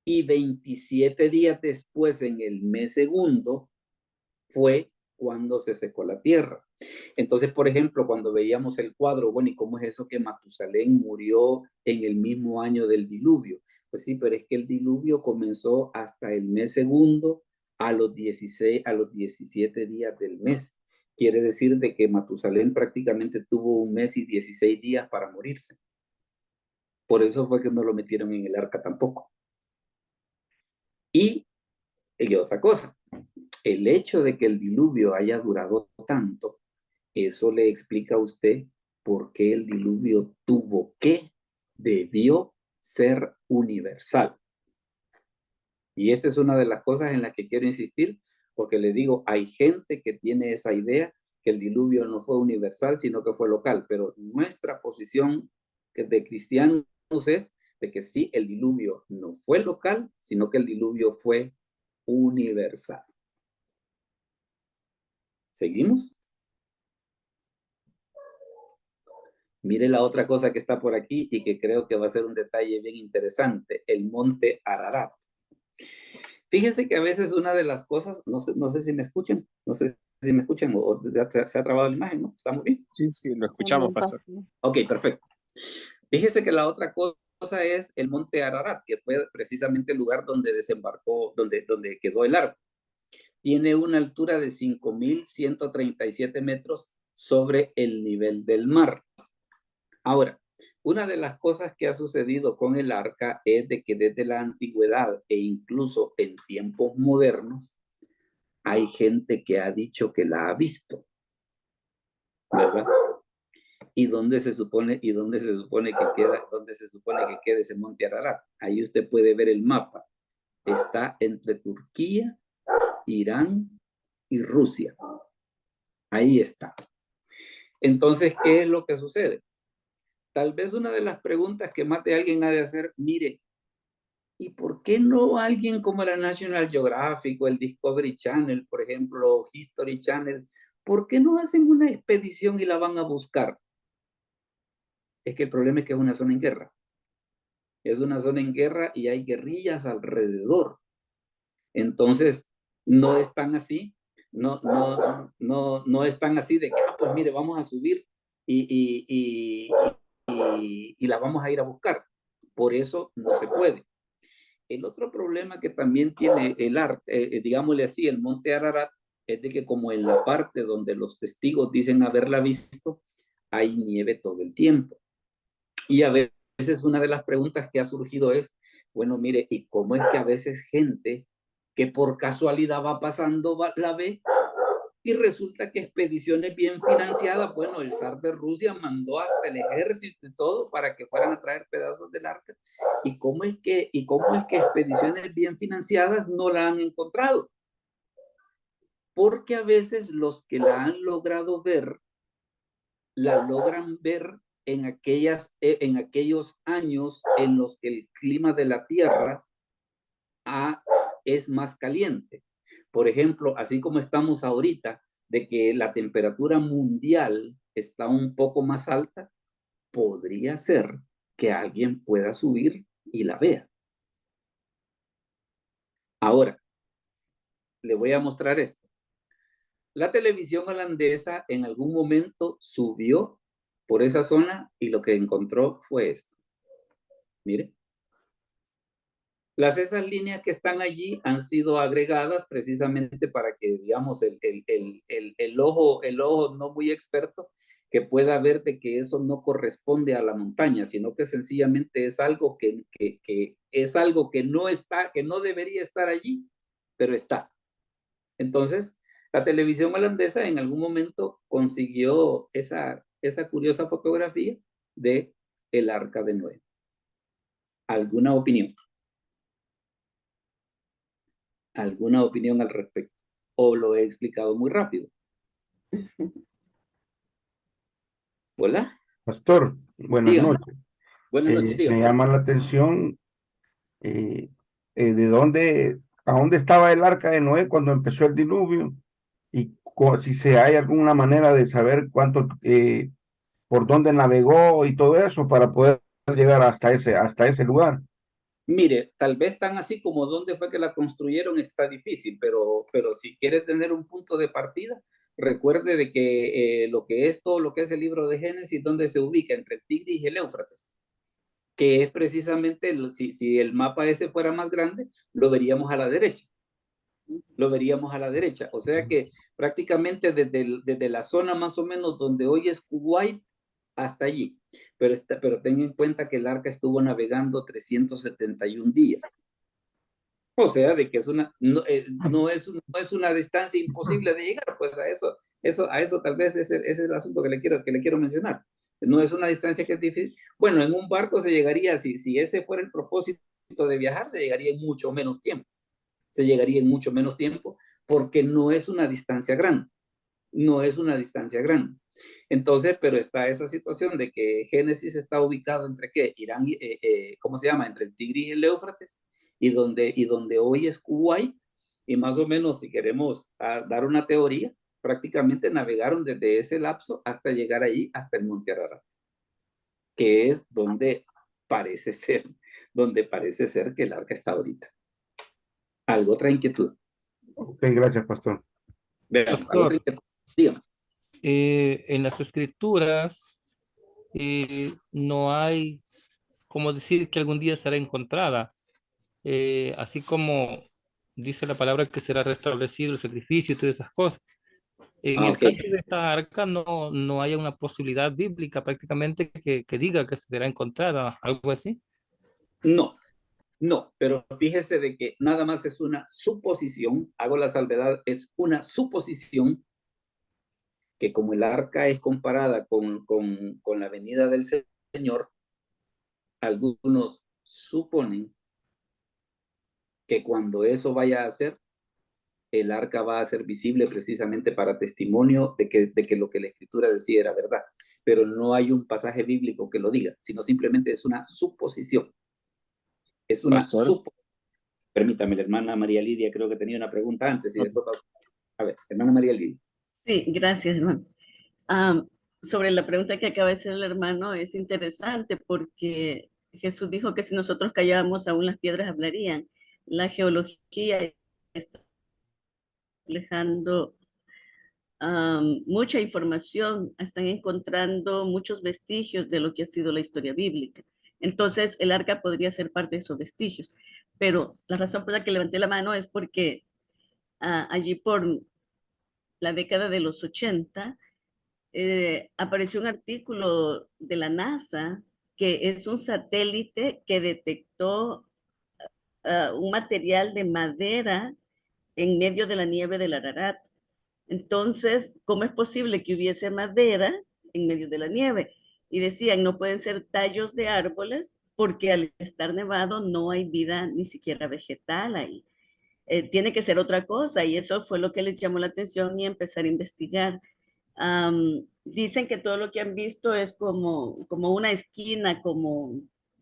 y 27 días después, en el mes segundo, fue cuando se secó la tierra. Entonces, por ejemplo, cuando veíamos el cuadro, bueno, ¿y cómo es eso que Matusalén murió en el mismo año del diluvio? Pues sí, pero es que el diluvio comenzó hasta el mes segundo a los 17 días del mes. Quiere decir de que Matusalén prácticamente tuvo un mes y 16 días para morirse. Por eso fue que no lo metieron en el arca tampoco. Y otra cosa, el hecho de que el diluvio haya durado tanto, eso le explica a usted por qué el diluvio debió ser universal. Y esta es una de las cosas en las que quiero insistir, porque le digo, hay gente que tiene esa idea que el diluvio no fue universal, sino que fue local, pero nuestra posición de cristianos es de que sí, el diluvio no fue local, sino que el diluvio fue universal. ¿Seguimos? Mire la otra cosa que está por aquí y que creo que va a ser un detalle bien interesante, el monte Ararat. Fíjese que a veces una de las cosas, no sé si me escuchan, o se ha trabado la imagen, ¿no? ¿Estamos bien? Sí, lo escuchamos, pastor. Ok, perfecto. Fíjese que la otra cosa es el monte Ararat, que fue precisamente el lugar donde desembarcó, donde quedó el arca. Tiene una altura de 5,137 metros sobre el nivel del mar. Ahora, una de las cosas que ha sucedido con el arca es de que desde la antigüedad e incluso en tiempos modernos, hay gente que ha dicho que la ha visto, ¿verdad? ¿Y dónde se supone que queda ese monte Ararat? Ahí usted puede ver el mapa. Está entre Turquía Irán y Rusia. Ahí está. Entonces, ¿qué es lo que sucede? Tal vez una de las preguntas que más de alguien ha de hacer, mire, ¿y por qué no alguien como la National Geographic o el Discovery Channel, por ejemplo, o History Channel, por qué no hacen una expedición y la van a buscar? Es que el problema es que es una zona en guerra. Es una zona en guerra y hay guerrillas alrededor. Entonces, no están así, no están así de que, pues mire, vamos a subir y la vamos a ir a buscar. Por eso no se puede. El otro problema que también tiene el arte, digámosle así, el monte Ararat, es de que como en la parte donde los testigos dicen haberla visto, hay nieve todo el tiempo. Y a veces una de las preguntas que ha surgido es, bueno, mire, ¿y cómo es que a veces gente que por casualidad va pasando la ve y resulta que expediciones bien financiadas, bueno, el zar de Rusia mandó hasta el ejército y todo para que fueran a traer pedazos del arca? ¿Y cómo es que expediciones bien financiadas no la han encontrado? Porque a veces los que la han logrado ver, la logran ver en aquellos años en los que el clima de la Tierra es más caliente. Por ejemplo, así como estamos ahorita, de que la temperatura mundial está un poco más alta, podría ser que alguien pueda subir y la vea. Ahora, le voy a mostrar esto. La televisión holandesa en algún momento subió por esa zona y lo que encontró fue esto. Mire. Esas líneas que están allí han sido agregadas precisamente para que, digamos, el ojo no muy experto, que pueda ver de que eso no corresponde a la montaña, sino que sencillamente es algo que es algo que no está, que no debería estar allí, pero está. Entonces, la televisión holandesa en algún momento consiguió esa curiosa fotografía de el Arca de Noé. ¿Alguna opinión? ¿Alguna opinión al respecto? ¿O lo he explicado muy rápido? ¿Hola? Pastor, buenas Dígame. noches. Buenas noches, Me dígame. llama la atención de a dónde estaba el arca de Noé cuando empezó el diluvio y si hay alguna manera de saber por dónde navegó y todo eso para poder llegar hasta ese lugar. Mire, tal vez tan así como dónde fue que la construyeron está difícil, pero si quiere tener un punto de partida, recuerde de que lo que es todo lo que es el libro de Génesis, donde se ubica entre el Tigris y el Éufrates, que es precisamente, si el mapa ese fuera más grande, lo veríamos a la derecha. Lo veríamos a la derecha. O sea que prácticamente desde la zona más o menos donde hoy es Kuwait hasta allí. Pero ten en cuenta que el arca estuvo navegando 371 días. O sea, de que es no es una distancia imposible de llegar, pues a eso tal vez ese es el asunto que le quiero mencionar. No es una distancia que es difícil. Bueno, en un barco se llegaría, si ese fuera el propósito de viajar, se llegaría en mucho menos tiempo. Se llegaría en mucho menos tiempo porque no es una distancia grande. No es una distancia grande. Entonces, pero está esa situación de que Génesis está ubicado entre qué, Irán, ¿cómo se llama? Entre el Tigris y el Éufrates, y donde hoy es Kuwait, y más o menos, si queremos dar una teoría, prácticamente navegaron desde ese lapso hasta llegar ahí, hasta el Monte Ararat, que es donde parece ser que el arca está ahorita. ¿Algo otra inquietud? Ok, gracias, pastor. Veamos, Pastor, otra inquietud. Dígame. En las escrituras no hay como decir que algún día será encontrada, así como dice la palabra que será restablecido el sacrificio y todas esas cosas. En el Ok. caso de esta arca no hay una posibilidad bíblica prácticamente que diga que será encontrada, algo así. No, pero fíjese de que nada más es una suposición, hago la salvedad, es una suposición que como el arca es comparada con la venida del Señor, algunos suponen que cuando eso vaya a ser, el arca va a ser visible precisamente para testimonio de que lo que la Escritura decía era verdad. Pero no hay un pasaje bíblico que lo diga, sino simplemente es una suposición. Es una Pastor. suposición. Permítame, la hermana María Lidia creo que tenía una pregunta antes y después vamos. A ver, hermana María Lidia. Sí, gracias, hermano. Sobre la pregunta que acaba de hacer el hermano, es interesante porque Jesús dijo que si nosotros callábamos, aún las piedras hablarían. La geología está reflejando mucha información, están encontrando muchos vestigios de lo que ha sido la historia bíblica. Entonces, el arca podría ser parte de esos vestigios. Pero la razón por la que levanté la mano es porque allí por la década de los 80, apareció un artículo de la NASA que es un satélite que detectó un material de madera en medio de la nieve del Ararat. Entonces, ¿cómo es posible que hubiese madera en medio de la nieve? Y decían, no pueden ser tallos de árboles porque al estar nevado no hay vida ni siquiera vegetal ahí. Tiene que ser otra cosa, y eso fue lo que les llamó la atención y empezar a investigar. Dicen que todo lo que han visto es como una esquina, como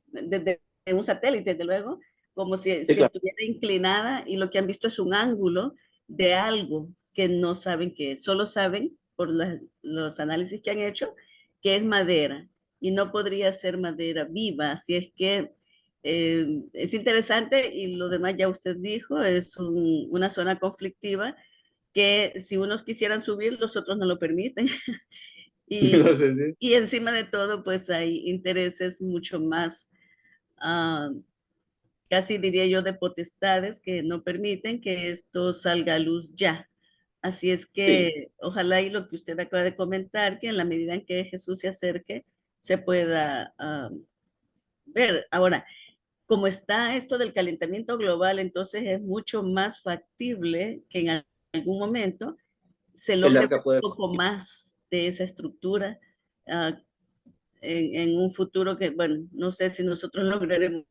desde un satélite, desde luego, como si claro. estuviera inclinada, y lo que han visto es un ángulo de algo que no saben qué es, solo saben por los análisis que han hecho que es madera, y no podría ser madera viva, así es que es interesante, y lo demás ya usted dijo, es una zona conflictiva que si unos quisieran subir, los otros no lo permiten. Y encima de todo, pues hay intereses mucho más, casi diría yo, de potestades que no permiten que esto salga a luz ya. Así es que ojalá, y lo que usted acaba de comentar, que en la medida en que Jesús se acerque, se pueda ver. Ahora, como está esto del calentamiento global, entonces es mucho más factible que en algún momento se logre un poco más de esa estructura en un futuro que, bueno, no sé si nosotros lograremos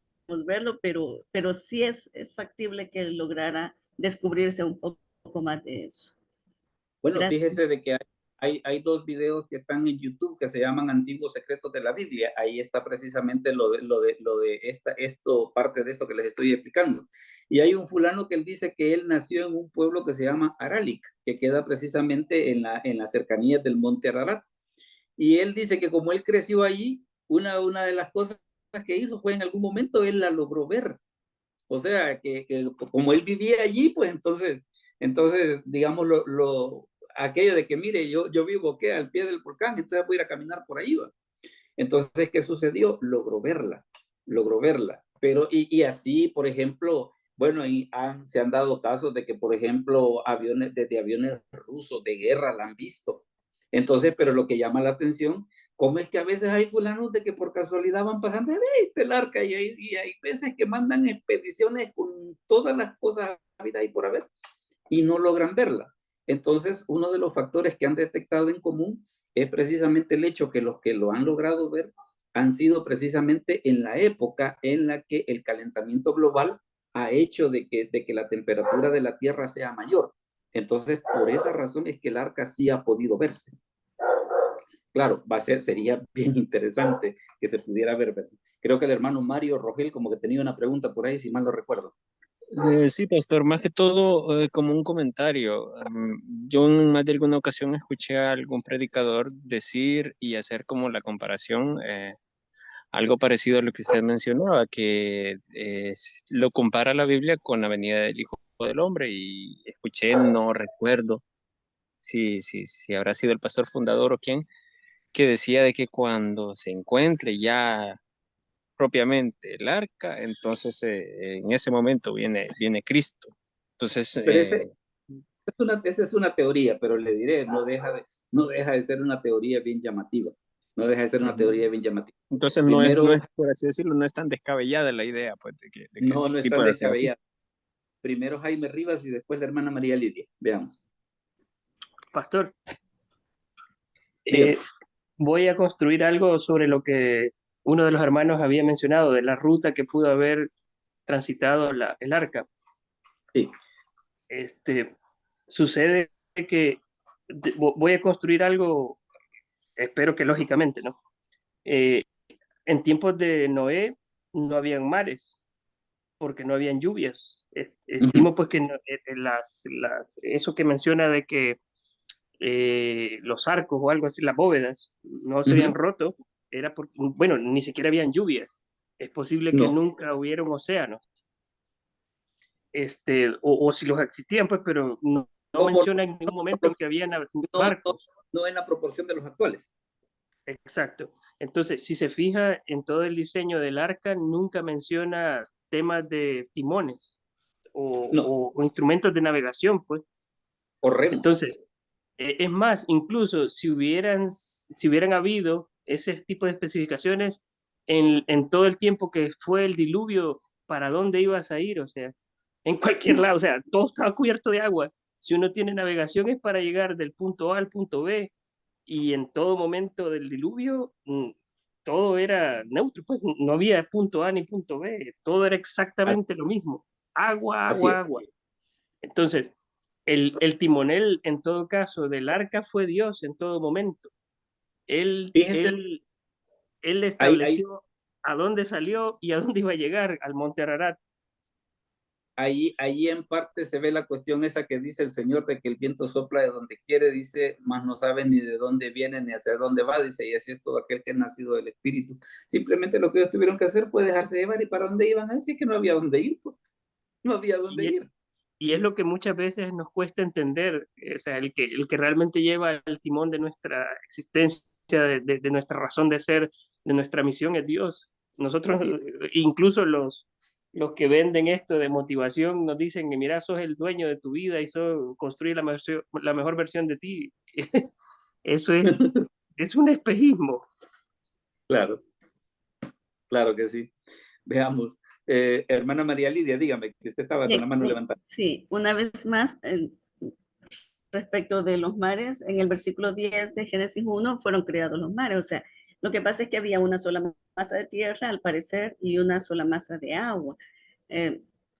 verlo, pero sí es factible que lograra descubrirse un poco más de eso. Bueno, Gracias. fíjese de que hay dos videos que están en YouTube que se llaman Antiguos Secretos de la Biblia. Ahí está precisamente parte de esto que les estoy explicando. Y hay un fulano que él dice que él nació en un pueblo que se llama Aralik, que queda precisamente en las cercanías del monte Ararat. Y él dice que como él creció allí, una de las cosas que hizo fue en algún momento él la logró ver. O sea, que como él vivía allí, pues entonces digamos, aquello de que, mire, yo vivo al pie del volcán, entonces voy a ir a caminar por ahí, ¿va? Entonces, ¿qué sucedió? Logró verla. Pero, y así, por ejemplo, bueno, se han dado casos de que, por ejemplo, desde aviones rusos de guerra la han visto. Entonces, pero lo que llama la atención, ¿cómo es que a veces hay fulanos de que por casualidad van pasando, ¿viste el arca? Y hay veces que mandan expediciones con todas las cosas habidas y por haber y no logran verla. Entonces, uno de los factores que han detectado en común es precisamente el hecho que los que lo han logrado ver han sido precisamente en la época en la que el calentamiento global ha hecho de que la temperatura de la Tierra sea mayor. Entonces, por esa razón es que el arca sí ha podido verse. Claro, sería bien interesante que se pudiera ver. Creo que el hermano Mario Rogel como que tenía una pregunta por ahí, si mal no recuerdo. Sí, pastor, más que todo como un comentario. Yo en más de alguna ocasión escuché a algún predicador decir y hacer como la comparación, algo parecido a lo que usted mencionaba, que lo compara la Biblia con la venida del Hijo del Hombre, y escuché, no recuerdo si habrá sido el pastor fundador o quién, que decía de que cuando se encuentre ya propiamente el arca, entonces en ese momento viene Cristo. Entonces, pero esa es una teoría, pero le diré, no deja de ser una teoría bien llamativa. No deja de ser una teoría bien llamativa. Entonces Primero, no es, por así decirlo, no es tan descabellada la idea, pues, de que no sí es tan puede ser así. descabellada. Primero Jaime Rivas y después la hermana María Lidia. Veamos. Pastor, voy a construir algo sobre lo que uno de los hermanos había mencionado, de la ruta que pudo haber transitado el arca. Sí. sucede que voy a construir algo, espero que lógicamente, ¿no? En tiempos de Noé no habían mares, porque no habían lluvias. Estimo pues que eso que menciona de que los arcos o algo así, las bóvedas, no se habían roto, era porque, bueno, ni siquiera habían lluvias. Es posible que No. nunca hubiera un océano. O si los existían, pues, pero no menciona en ningún momento que habían barcos. No en la proporción de los actuales. Exacto. Entonces, si se fija en todo el diseño del arca, nunca menciona temas de timones o instrumentos de navegación, pues. O remos. Entonces, es más, incluso si hubieran habido ese tipo de especificaciones en todo el tiempo que fue el diluvio, ¿para dónde ibas a ir? O sea, en cualquier lado, o sea, todo estaba cubierto de agua. Si uno tiene navegación es para llegar del punto A al punto B, y en todo momento del diluvio todo era neutro, pues no había punto A ni punto B, todo era exactamente lo mismo, agua, agua, agua. Entonces, el timonel en todo caso del arca fue Dios en todo momento. Él estableció a dónde salió y a dónde iba a llegar, al monte Ararat. Ahí en parte se ve la cuestión esa que dice el Señor de que el viento sopla de donde quiere, dice, mas no sabe ni de dónde viene ni hacia dónde va, dice, y así es todo aquel que es nacido del Espíritu. Simplemente lo que ellos tuvieron que hacer fue dejarse llevar, y para dónde iban a decir que no había dónde ir, pues. No había dónde ir. Y es lo que muchas veces nos cuesta entender, o sea, el que realmente lleva el timón de nuestra existencia, de nuestra razón de ser, de nuestra misión es Dios. Nosotros, incluso los que venden esto de motivación, nos dicen que mira, sos el dueño de tu vida y construye la mejor versión de ti. Eso es un espejismo. Claro, claro que sí. Veamos. Hermana María Lidia, dígame, que usted estaba con la mano levantada. Sí, una vez más, respecto de los mares, en el versículo 10 de Génesis 1 fueron creados los mares, o sea, lo que pasa es que había una sola masa de tierra, al parecer, y una sola masa de agua.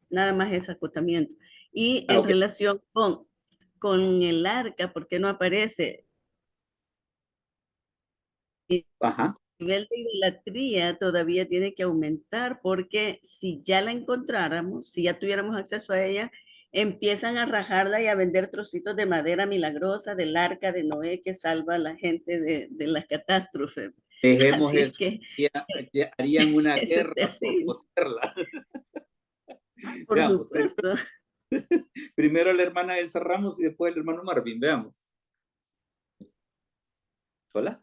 Nada más ese acotamiento. Y en relación con el arca, ¿por qué no aparece? Ajá. El nivel de idolatría todavía tiene que aumentar, porque si ya la encontráramos, si ya tuviéramos acceso a ella, empiezan a rajarla y a vender trocitos de madera milagrosa del arca de Noé que salva a la gente de la catástrofe. Dejemos Así eso, que que harían una guerra por poseerla. Por veamos, supuesto. Primero la hermana Elsa Ramos y después el hermano Marvin, veamos. Hola.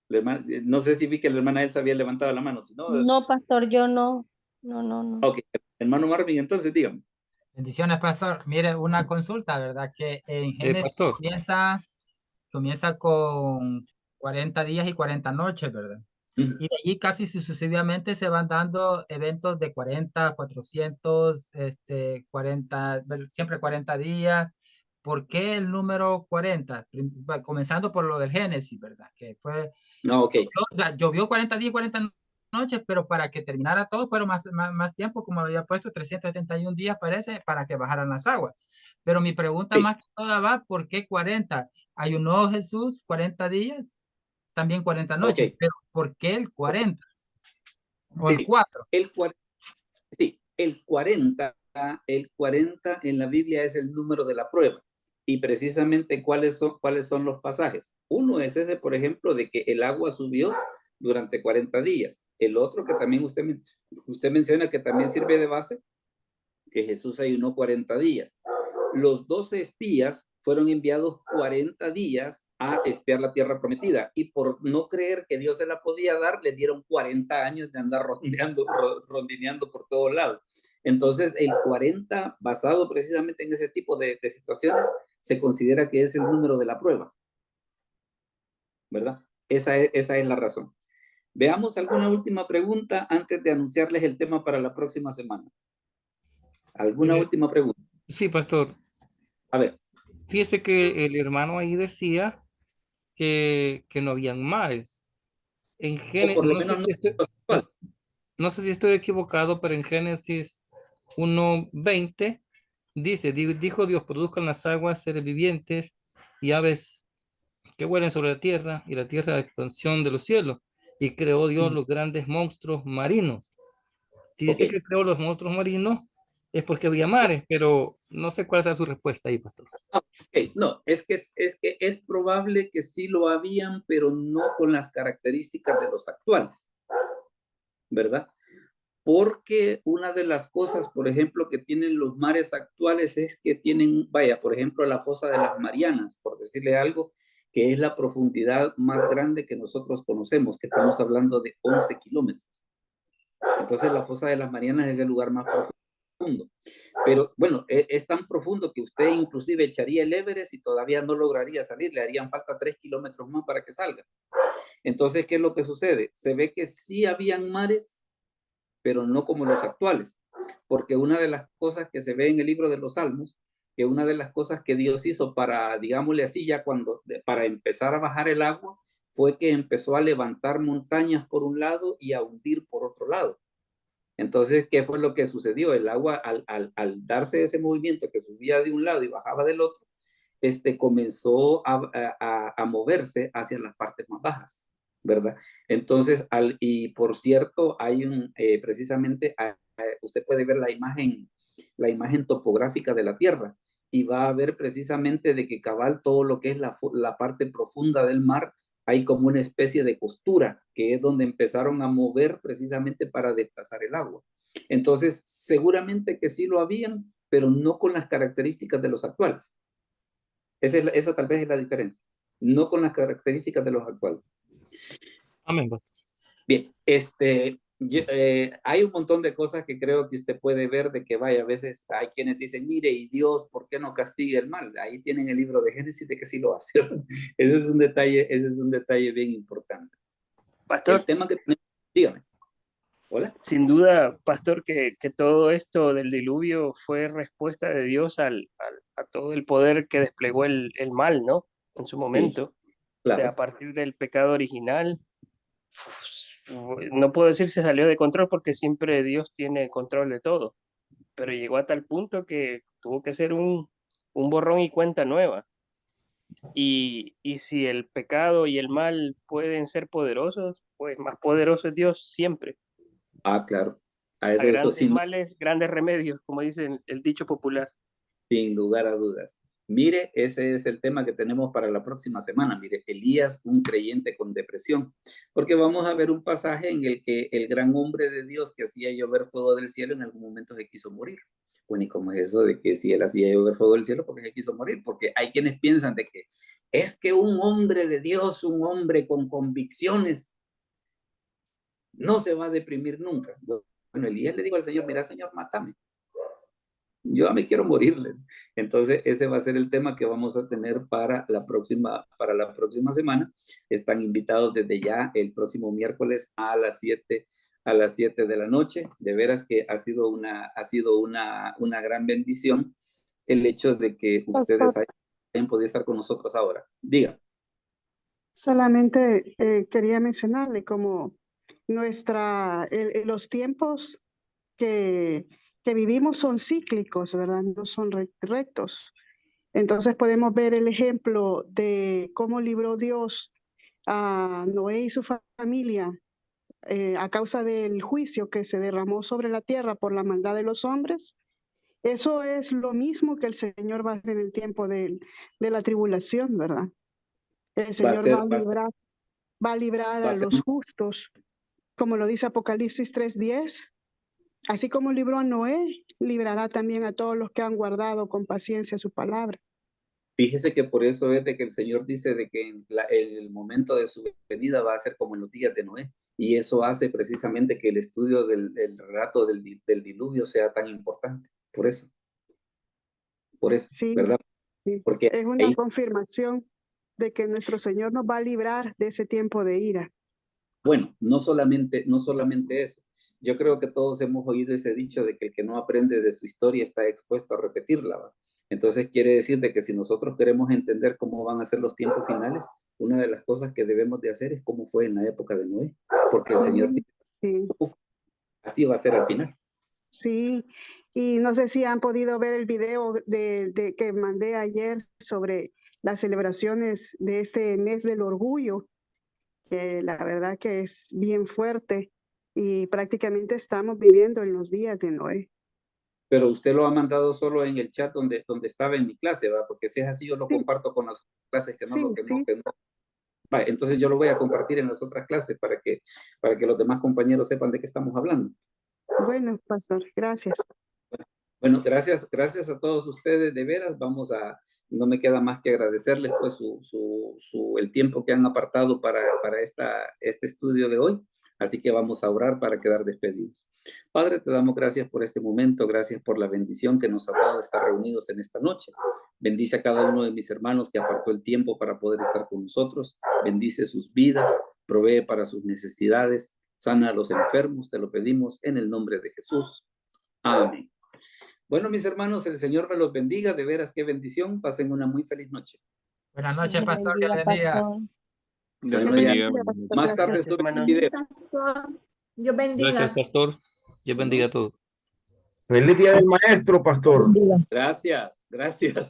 No sé si vi que la hermana Elsa había levantado la mano. Si no, no, pastor, yo no. No. Ok, hermano Marvin, entonces dígame. Bendiciones, pastor. Mire, una consulta, ¿verdad? Que en Génesis comienza con 40 días y 40 noches, ¿verdad? Y de allí casi sucesivamente se van dando eventos de 40, 400, 40, siempre 40 días. ¿Por qué el número 40? Comenzando por lo del Génesis, ¿verdad? Que fue... No, ok. Llovió 40 días y 40 noches, pero para que terminara todo fueron más tiempo, como había puesto 371 días, parece, para que bajaran las aguas. Pero mi pregunta más que toda va, ¿por qué 40? Ayunó Jesús 40 días, también 40 noches, pero ¿por qué el 40? ¿O el 4? Sí, el 40 en la Biblia es el número de la prueba. Y precisamente ¿cuáles son los pasajes? Uno es ese, por ejemplo, de que el agua subió durante 40 días. El otro que también usted menciona que también sirve de base, que Jesús ayunó 40 días. Los 12 espías fueron enviados 40 días a espiar la tierra prometida, y por no creer que Dios se la podía dar, le dieron 40 años de andar rondineando por todos lados. Entonces, el 40, basado precisamente en ese tipo de situaciones, se considera que es el número de la prueba, ¿verdad? Esa es la razón. Veamos alguna última pregunta antes de anunciarles el tema para la próxima semana. ¿Alguna última pregunta? Sí, pastor. A ver. Fíjese que el hermano ahí decía que no habían mares. En Génesis, no sé si estoy equivocado, pero en Génesis 1:20 Dice, dijo Dios, produzcan las aguas seres vivientes y aves que vuelen sobre la tierra y la tierra de expansión de los cielos. Y creó Dios los grandes monstruos marinos. Si dice que creó los monstruos marinos, es porque había mares, pero no sé cuál sea su respuesta ahí, pastor. No, es que es probable que sí lo habían, pero no con las características de los actuales, ¿verdad? Porque una de las cosas, por ejemplo, que tienen los mares actuales es que tienen, vaya, por ejemplo, la fosa de las Marianas, por decirle algo, que es la profundidad más grande que nosotros conocemos, que estamos hablando de 11 kilómetros. Entonces la fosa de las Marianas es el lugar más profundo. Pero bueno, es tan profundo que usted inclusive echaría el Everest y todavía no lograría salir, le harían falta 3 kilómetros más para que salga. Entonces, ¿qué es lo que sucede? Se ve que sí habían mares, pero no como los actuales, porque una de las cosas que se ve en el libro de los Salmos, que una de las cosas que Dios hizo para, digámosle así, ya para empezar a bajar el agua, fue que empezó a levantar montañas por un lado y a hundir por otro lado. Entonces, ¿qué fue lo que sucedió? El agua, al darse ese movimiento que subía de un lado y bajaba del otro, comenzó a moverse hacia las partes más bajas, ¿verdad? Entonces, y por cierto, hay precisamente, usted puede ver la imagen topográfica de la Tierra y va a ver precisamente de que cabal todo lo que es la parte profunda del mar, hay como una especie de costura, que es donde empezaron a mover precisamente para desplazar el agua. Entonces, seguramente que sí lo habían, pero no con las características de los actuales. Esa tal vez es la diferencia, no con las características de los actuales. Amén, pastor. Bien, hay un montón de cosas que creo que usted puede ver de que vaya, a veces hay quienes dicen, mire, y Dios, ¿por qué no castiga el mal? Ahí tienen el libro de Génesis de que sí lo hace. Ese es un detalle bien importante. Pastor. El tema que tenemos, dígame. Hola. Sin duda, pastor, que todo esto del diluvio fue respuesta de Dios a todo el poder que desplegó el mal, ¿no? En su momento. Sí, claro. A partir del pecado original, no puedo decir se salió de control porque siempre Dios tiene control de todo, pero llegó a tal punto que tuvo que ser un borrón y cuenta nueva. Y si el pecado y el mal pueden ser poderosos, pues más poderoso es Dios siempre. Ah, claro. A grandes males, grandes remedios, como dice el dicho popular. Sin lugar a dudas. Mire, ese es el tema que tenemos para la próxima semana. Mire, Elías, un creyente con depresión, porque vamos a ver un pasaje en el que el gran hombre de Dios que hacía llover fuego del cielo en algún momento se quiso morir. Bueno, ¿y cómo es eso de que si él hacía llover fuego del cielo, porque se quiso morir? Porque hay quienes piensan de que es que un hombre de Dios, un hombre con convicciones, no se va a deprimir nunca. Bueno, Elías le dijo al Señor, mira, Señor, mátame. Yo me quiero morirle. Entonces, ese va a ser el tema que vamos a tener para la próxima semana. Están invitados desde ya el próximo miércoles a las 7 de la noche. De veras que ha sido una gran bendición el hecho de que ustedes hayan podido estar con nosotros ahora. Diga. Solamente quería mencionarle como los tiempos que vivimos son cíclicos, ¿verdad? No son rectos. Entonces podemos ver el ejemplo de cómo libró Dios a Noé y su familia a causa del juicio que se derramó sobre la tierra por la maldad de los hombres. Eso es lo mismo que el Señor va a hacer en el tiempo de la tribulación, ¿verdad? El Señor va a librar a los justos, como lo dice Apocalipsis 3:10. Así como libró a Noé, librará también a todos los que han guardado con paciencia su palabra. Fíjese que por eso es de que el Señor dice de que en el momento de su venida va a ser como en los días de Noé. Y eso hace precisamente que el estudio del relato del diluvio sea tan importante. Por eso, sí, ¿verdad? Sí. Porque es una confirmación de que nuestro Señor nos va a librar de ese tiempo de ira. Bueno, no solamente eso. Yo creo que todos hemos oído ese dicho de que el que no aprende de su historia está expuesto a repetirla, ¿va? Entonces quiere decir de que si nosotros queremos entender cómo van a ser los tiempos finales, una de las cosas que debemos de hacer es cómo fue en la época de Noé, porque el Señor dice, así va a ser al final. Sí, y no sé si han podido ver el video de que mandé ayer sobre las celebraciones de este mes del orgullo, que la verdad que es bien fuerte y prácticamente estamos viviendo en los días de Noé. Pero usted lo ha mandado solo en el chat donde estaba en mi clase, ¿verdad? Porque si es así, yo lo comparto con las clases que no, Sí, que no. Vale, entonces yo lo voy a compartir en las otras clases para que los demás compañeros sepan de qué estamos hablando. Bueno, pastor, gracias. Bueno, gracias a todos ustedes, de veras. No me queda más que agradecerles pues el tiempo que han apartado para este estudio de hoy. Así que vamos a orar para quedar despedidos. Padre, te damos gracias por este momento, gracias por la bendición que nos ha dado estar reunidos en esta noche. Bendice a cada uno de mis hermanos que apartó el tiempo para poder estar con nosotros. Bendice sus vidas, provee para sus necesidades, sana a los enfermos, te lo pedimos en el nombre de Jesús. Amén. Bueno, mis hermanos, el Señor me los bendiga, de veras qué bendición, pasen una muy feliz noche. Buenas noches, pastor, que le bendiga. Bueno, ya, más tarde Gracias, estoy en hermanos. video. Dios bendiga. Gracias, pastor. Dios bendiga a todos. Feliz día del maestro, pastor. Gracias. Gracias.